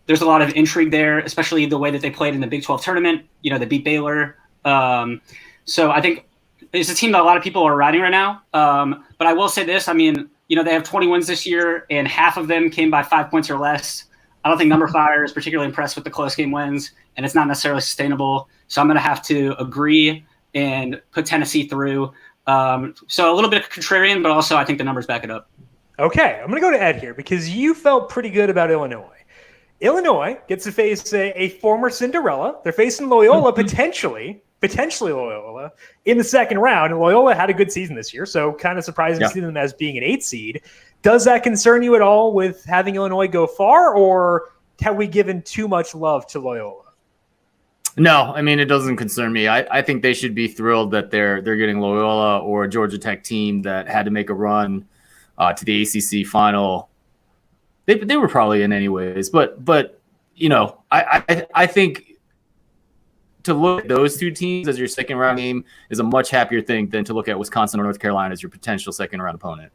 There's a lot of intrigue there, especially the way that they played in the Big 12 tournament. They beat Baylor. So I think it's a team that a lot of people are riding right now. But I will say this, I mean, they have 20 wins this year, and half of them came by 5 points or less. I don't think numberFire is particularly impressed with the close game wins, and it's not necessarily sustainable. So I'm going to have to agree and put Tennessee through. So a little bit contrarian, but also I think the numbers back it up. Okay, I'm going to go to Ed here because you felt pretty good about Illinois. Illinois gets to face a former Cinderella. They're facing Loyola potentially Loyola in the second round. And Loyola had a good season this year, so kind of surprising to see them as being an 8 seed. Does that concern you at all with having Illinois go far, or have we given too much love to Loyola? No, I mean, it doesn't concern me. I think they should be thrilled that they're getting Loyola or a Georgia Tech team that had to make a run to the ACC final. They were probably in anyways, but I think to look at those two teams as your second round game is a much happier thing than to look at Wisconsin or North Carolina as your potential second round opponent.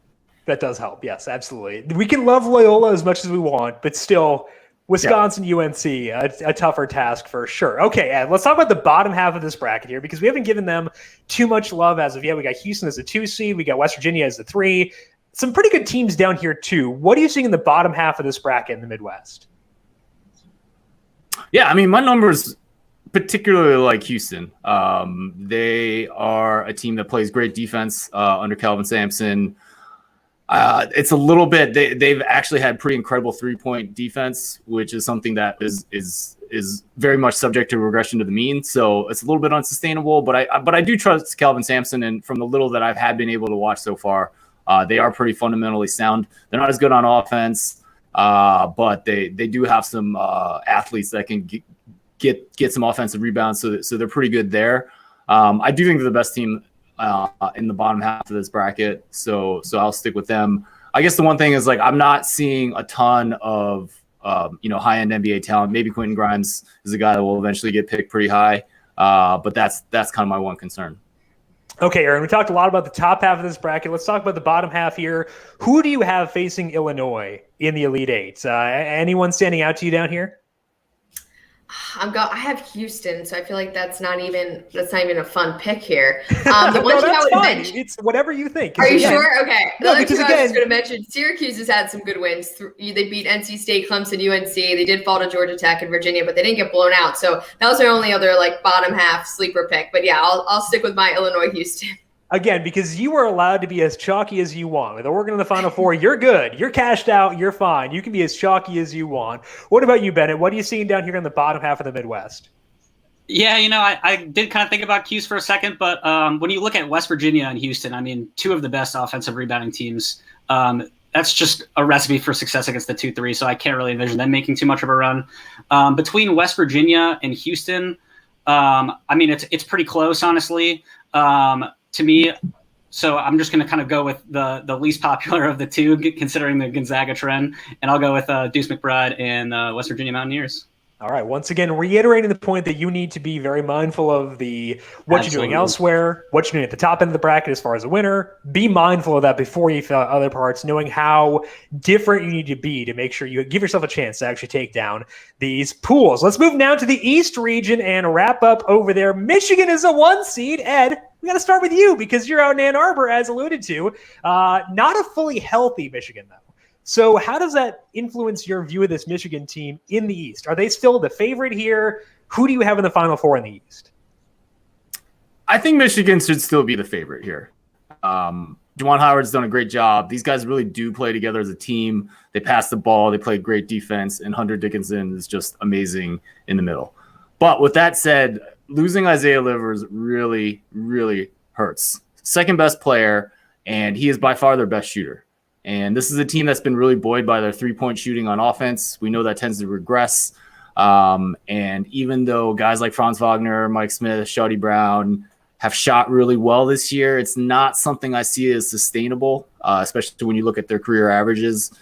That does help. Yes, absolutely. We can love Loyola as much as we want, but still Wisconsin, UNC, a tougher task for sure. Okay, Ed, let's talk about the bottom half of this bracket here because we haven't given them too much love as of yet. We got Houston as a 2 seed. We got West Virginia as a 3. Some pretty good teams down here too. What are you seeing in the bottom half of this bracket in the Midwest? Yeah, I mean, my numbers particularly like Houston. They are a team that plays great defense under Calvin Sampson. It's a little bit. They've actually had pretty incredible 3-point defense, which is something that is very much subject to regression to the mean. So it's a little bit unsustainable. But I do trust Calvin Sampson, and from the little that I've been able to watch so far, they are pretty fundamentally sound. They're not as good on offense, but they do have some athletes that can get some offensive rebounds. So they're pretty good there. I do think they're the best team in the bottom half of this bracket. So I'll stick with them. I guess the one thing is, like, I'm not seeing a ton of high-end NBA talent. Maybe Quentin Grimes is a guy that will eventually get picked pretty high. But that's kind of my one concern. Okay, Erin, we talked a lot about the top half of this bracket. Let's talk about the bottom half here. Who do you have facing Illinois in the Elite Eight? Anyone standing out to you down here? I have Houston, so I feel like that's not even a fun pick here. The one I would mention, it's whatever you think. Are you sure? Okay. The other two I was just going to mention, Syracuse has had some good wins. They beat NC State, Clemson, UNC. They did fall to Georgia Tech and Virginia, but they didn't get blown out. So that was their only other bottom half sleeper pick. But yeah, I'll stick with my Illinois Houston. Again, because you are allowed to be as chalky as you want. With Oregon in the Final Four, you're good. You're cashed out. You're fine. You can be as chalky as you want. What about you, Bennett? What are you seeing down here in the bottom half of the Midwest? Yeah, I did kind of think about Cuse for a second, but when you look at West Virginia and Houston, I mean, two of the best offensive rebounding teams. That's just a recipe for success against the 2-3, so I can't really envision them making too much of a run. Between West Virginia and Houston, I mean, it's pretty close, honestly. To me, so I'm just going to kind of go with the least popular of the two, considering the Gonzaga trend, and I'll go with Deuce McBride and West Virginia Mountaineers. All right. Once again, reiterating the point that you need to be very mindful of what you're doing elsewhere, what you're doing at the top end of the bracket as far as a winner. Be mindful of that before you fill out other parts, knowing how different you need to be to make sure you give yourself a chance to actually take down these pools. Let's move now to the East region and wrap up over there. Michigan is a 1 seed. Ed, we got to start with you because you're out in Ann Arbor, as alluded to. Not a fully healthy Michigan, though. So how does that influence your view of this Michigan team in the East? Are they still the favorite here? Who do you have in the Final Four in the East? I think Michigan should still be the favorite here. Juwan Howard's done a great job. These guys really do play together as a team. They pass the ball. They play great defense. And Hunter Dickinson is just amazing in the middle. But with that said, losing Isaiah Livers really, really hurts. Second best player, and he is by far their best shooter. And this is a team that's been really buoyed by their three-point shooting on offense. We know that tends to regress. And even though guys like Franz Wagner, Mike Smith, Shawty Brown have shot really well this year, it's not something I see as sustainable, especially when you look at their career averages.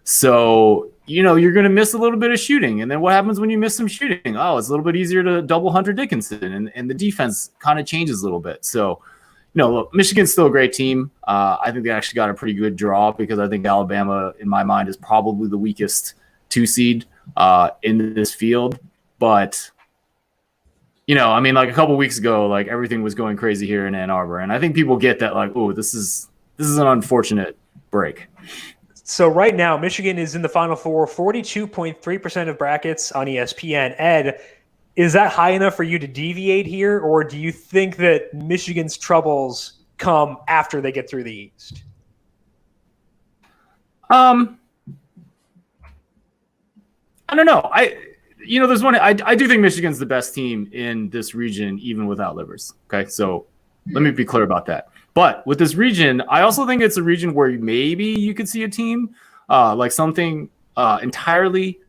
So, you're going to miss a little bit of shooting. And then what happens when you miss some shooting? Oh, it's a little bit easier to double Hunter Dickinson, and the defense kind of changes a little bit. So, look, Michigan's still a great team. I think they actually got a pretty good draw because I think Alabama, in my mind, is probably the weakest 2 seed in this field. But, like a couple weeks ago, like everything was going crazy here in Ann Arbor. And I think people get that, like, oh, this is an unfortunate break. So right now, Michigan is in the Final Four, 42.3% of brackets on ESPN. Ed, is that high enough for you to deviate here, or do you think that Michigan's troubles come after they get through the East? I don't know. There's one. I do think Michigan's the best team in this region, even without Livers. Okay, so let me be clear about that. But with this region, I also think it's a region where maybe you could see a team like something entirely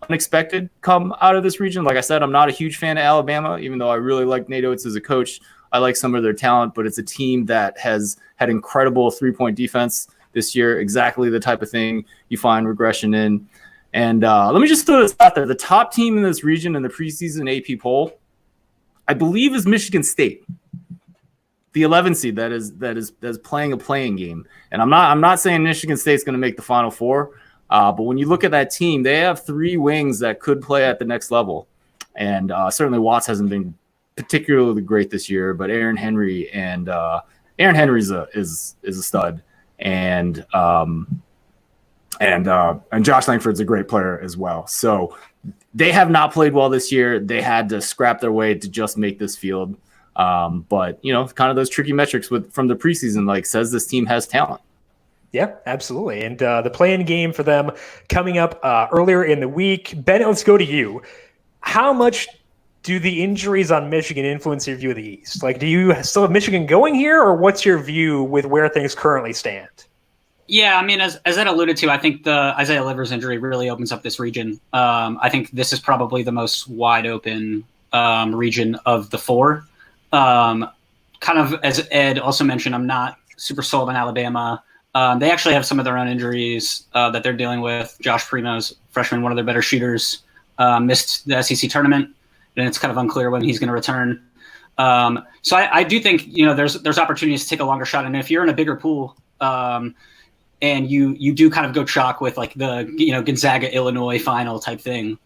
unexpected come out of this region. Like I said, I'm not a huge fan of Alabama, even though I really like Nate Oates as a coach. I like some of their talent, but it's a team that has had incredible three-point defense this year, exactly the type of thing you find regression in. And let me just throw this out there. The top team in this region in the preseason AP poll, I believe, is Michigan State. The 11 seed that is playing a playing game. And I'm not saying Michigan State's going to make the Final Four, but when you look at that team, they have 3 wings that could play at the next level. And certainly Watts hasn't been particularly great this year, but Aaron Henry's is a stud, and Josh Langford's a great player as well. So they have not played well this year. They had to scrap their way to just make this field. But kind of those tricky metrics from the preseason, like, says this team has talent. Yeah, absolutely. And the play-in game for them coming up earlier in the week. Bennett, let's go to you. How much do the injuries on Michigan influence your view of the East? Like, do you still have Michigan going here, or what's your view with where things currently stand? Yeah, I mean, as Ed alluded to, I think the Isaiah Livers injury really opens up this region. I think this is probably the most wide open region of the 4. Kind of as Ed also mentioned, I'm not super sold on Alabama. They actually have some of their own injuries that they're dealing with. Josh Primo's freshman, one of their better shooters, missed the SEC tournament, and it's kind of unclear when he's going to return. So I do think there's opportunities to take a longer shot, and if you're in a bigger pool, and you do kind of go chalk with like the Gonzaga Illinois final type thing,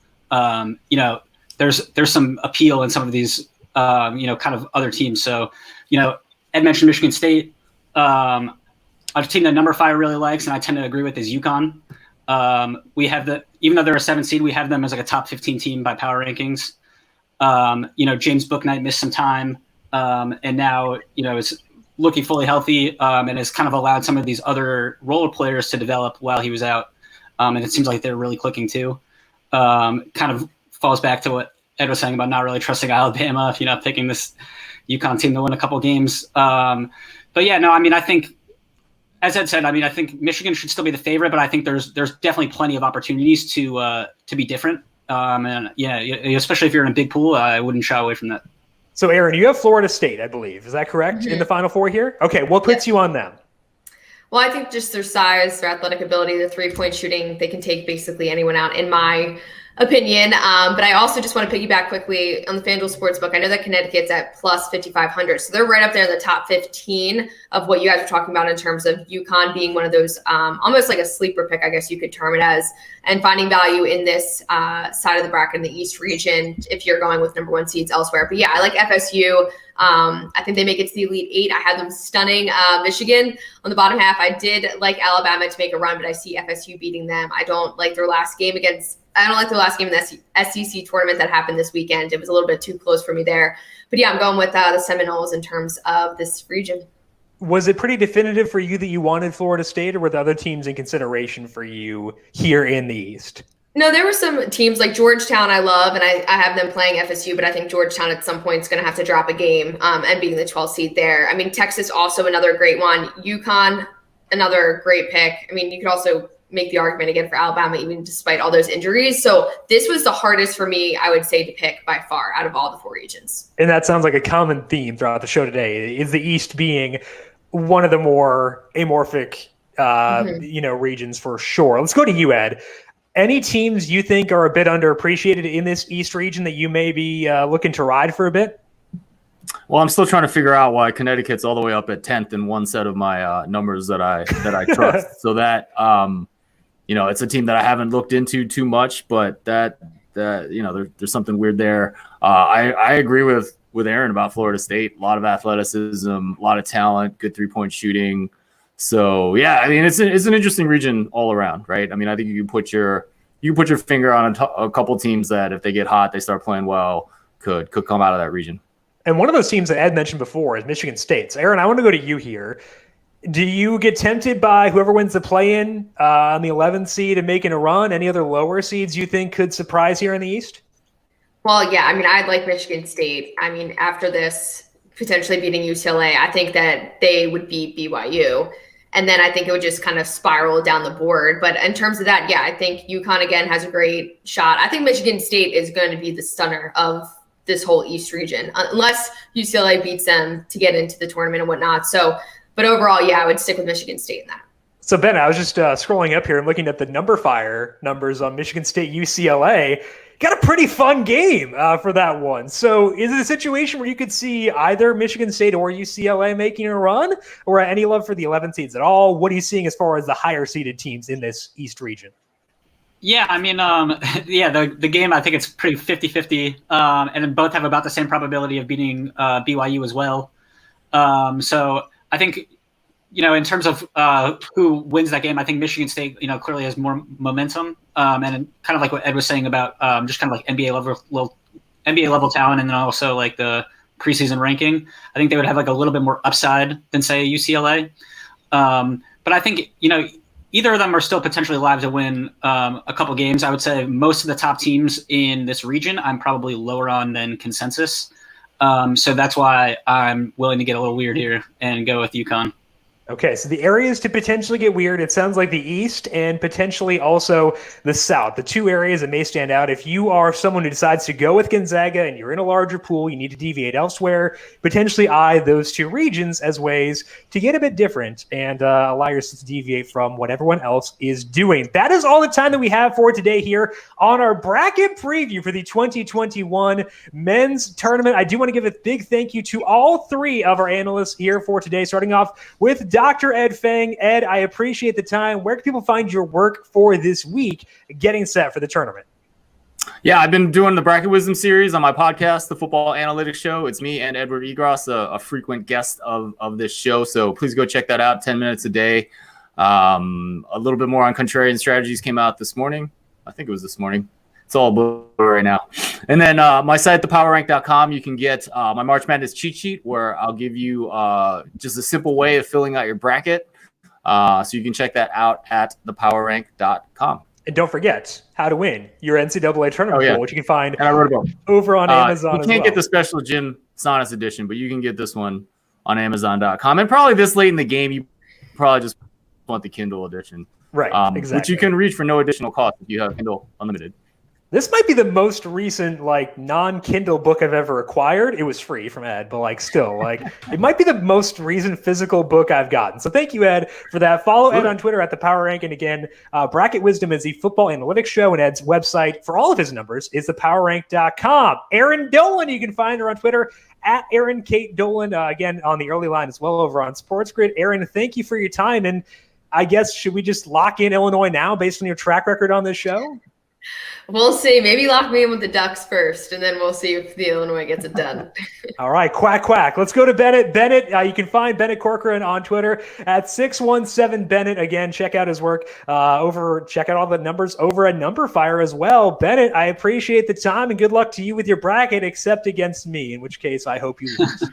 there's some appeal in some of these kind of other teams. So Ed mentioned Michigan State. A team that numberFire really likes, and I tend to agree with, is UConn. We have even though they're a 7 seed, we have them as like a top 15 team by power rankings. James Bouknight missed some time, and now is looking fully healthy, and has kind of allowed some of these other role players to develop while he was out. And it seems like they're really clicking too. Kind of falls back to what Ed was saying about not really trusting Alabama if you're not picking this UConn team to win a couple games. But yeah, no, I mean, I think, as Ed said, I think Michigan should still be the favorite, but I think there's definitely plenty of opportunities to be different. And yeah, especially if you're in a big pool, I wouldn't shy away from that. So, Erin, you have Florida State, I believe. Is that correct? Mm-hmm. In the Final Four here? Okay, what puts you on them? Well, I think just their size, their athletic ability, their three-point shooting, they can take basically anyone out, in my opinion. But I also just want to piggyback quickly on the FanDuel Sportsbook. I know that Connecticut's at plus 5,500. So they're right up there in the top 15 of what you guys are talking about in terms of UConn being one of those almost like a sleeper pick, I guess you could term it as, and finding value in this side of the bracket in the East region if you're going with number 1 seeds elsewhere. But yeah, I like FSU. I think they make it to the Elite 8. I had them stunning Michigan on the bottom half. I did like Alabama to make a run, but I see FSU beating them. I don't like their last game against I don't like the last game in the SEC tournament that happened this weekend. It was a little bit too close for me there. But yeah, I'm going with the Seminoles in terms of this region. Was it pretty definitive for you that you wanted Florida State, or were the other teams in consideration for you here in the East? No, there were some teams like Georgetown I love, and I have them playing FSU, but I think Georgetown at some point is going to have to drop a game and being the 12th seed there. I mean, Texas also another great one. UConn, another great pick. I mean, you could also make the argument again for Alabama, even despite all those injuries. So this was the hardest for me, I would say, to pick by far out of all the 4 regions. And that sounds like a common theme throughout the show today, is the East being one of the more amorphic regions for sure. Let's go to you, Ed. Any teams you think are a bit underappreciated in this East region that you may be looking to ride for a bit? Well, I'm still trying to figure out why Connecticut's all the way up at 10th in one set of my numbers that I trust. So that it's a team that I haven't looked into too much, but that there's something weird there. I agree with Erin about Florida State. A lot of athleticism, a lot of talent, good 3-point shooting. So yeah, I mean it's an interesting region all around, right? I mean, I think you can put your finger on a couple teams that if they get hot, they start playing well, could come out of that region. And one of those teams that Ed mentioned before is Michigan State. So Erin, I want to go to you here. Do you get tempted by whoever wins the play-in on the 11th seed and making a run? Any other lower seeds you think could surprise here in the East? Well, yeah, I mean, I'd like Michigan State. I mean, after this potentially beating UCLA, I think that they would beat BYU. And then I think it would just kind of spiral down the board. But in terms of that, yeah, I think UConn, again, has a great shot. I think Michigan State is going to be the stunner of this whole East region, unless UCLA beats them to get into the tournament and whatnot. So, but overall, yeah, I would stick with Michigan State in that. So, Ben, I was just scrolling up here and looking at the numberFire numbers on Michigan State UCLA. Got a pretty fun game for that one. So is it a situation where you could see either Michigan State or UCLA making a run, or any love for the 11 seeds at all? What are you seeing as far as the higher seeded teams in this East region? Yeah, I mean, the game, I think it's pretty 50-50, and then both have about the same probability of beating BYU as well. So I think, in terms of who wins that game, I think Michigan State, clearly has more momentum, and kind of like what Ed was saying about just kind of like NBA level talent, and then also like the preseason ranking. I think they would have like a little bit more upside than say UCLA. But I think either of them are still potentially alive to win a couple games. I would say most of the top teams in this region, I'm probably lower on than consensus. So that's why I'm willing to get a little weird here and go with UConn. Okay, so the areas to potentially get weird, it sounds like the East and potentially also the South, the two areas that may stand out. If you are someone who decides to go with Gonzaga and you're in a larger pool, you need to deviate elsewhere, potentially eye those two regions as ways to get a bit different and allow yourself to deviate from what everyone else is doing. That is all the time that we have for today here on our bracket preview for the 2021 men's tournament. I do want to give a big thank you to all three of our analysts here for today, starting off with Dr. Ed Feng. Ed, I appreciate the time. Where can people find your work for this week getting set for the tournament? Yeah, I've been doing the Bracket Wisdom series on my podcast, The Football Analytics Show. It's me and Edward Egros, a frequent guest of this show. So please go check that out, 10 minutes a day. A little bit more on contrarian strategies came out this morning. I think it was this morning. It's all blue right now. And then my site, thepowerrank.com, you can get my March Madness cheat sheet where I'll give you just a simple way of filling out your bracket. So you can check that out at thepowerrank.com. And don't forget how to win your NCAA tournament pool, which you can find and I wrote about over on Amazon. You can't get the special Jim Sonis edition, but you can get this one on Amazon.com. And probably this late in the game, you probably just want the Kindle edition. Right, exactly. Which you can reach for no additional cost if you have Kindle Unlimited. This might be the most recent non-Kindle book I've ever acquired. It was free from Ed, but still it might be the most recent physical book I've gotten. So thank you, Ed, for that. Follow Ed on Twitter at the Power Rank. And again, Bracket Wisdom is the football analytics show, and Ed's website for all of his numbers is thepowerrank.com. Erin Dolan, you can find her on Twitter at Erin Kate Dolan. Again, on the early line as well over on Sports Grid. Erin, thank you for your time. And I guess, should we just lock in Illinois now based on your track record on this show? We'll see. Maybe lock me in with the Ducks first, and then we'll see if the Illinois gets it done. All right, quack, quack. Let's go to Bennett. Bennett, you can find Bennett Corcoran on Twitter at 617Bennett. Again, check out his work check out all the numbers over at numberFire as well. Bennett, I appreciate the time, and good luck to you with your bracket, except against me, in which case I hope you lose.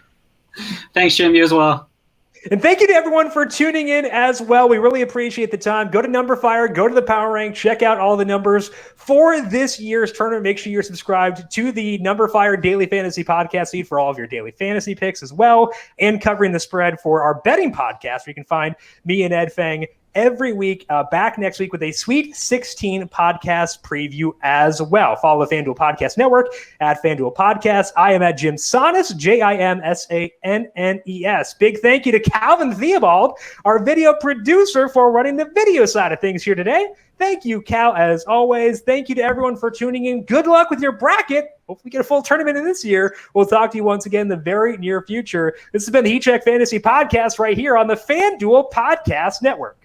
Thanks, Jim. You as well. And thank you to everyone for tuning in as well. We really appreciate the time. Go to numberFire, go to the Power Rank, check out all the numbers for this year's tournament. Make sure you're subscribed to the numberFire Daily Fantasy Podcast feed for all of your daily fantasy picks as well, and covering the spread for our betting podcast, where you can find me and Ed Feng every week, back next week with a Sweet 16 podcast preview as well. Follow the FanDuel Podcast Network at FanDuel Podcast. I am at Jim Sannes, JimSannes. Big thank you to Calvin Theobald, our video producer, for running the video side of things here today. Thank you, Cal, as always. Thank you to everyone for tuning in. Good luck with your bracket. Hopefully get a full tournament in this year. We'll talk to you once again in the very near future. This has been the Heat Check Fantasy Podcast right here on the FanDuel Podcast Network.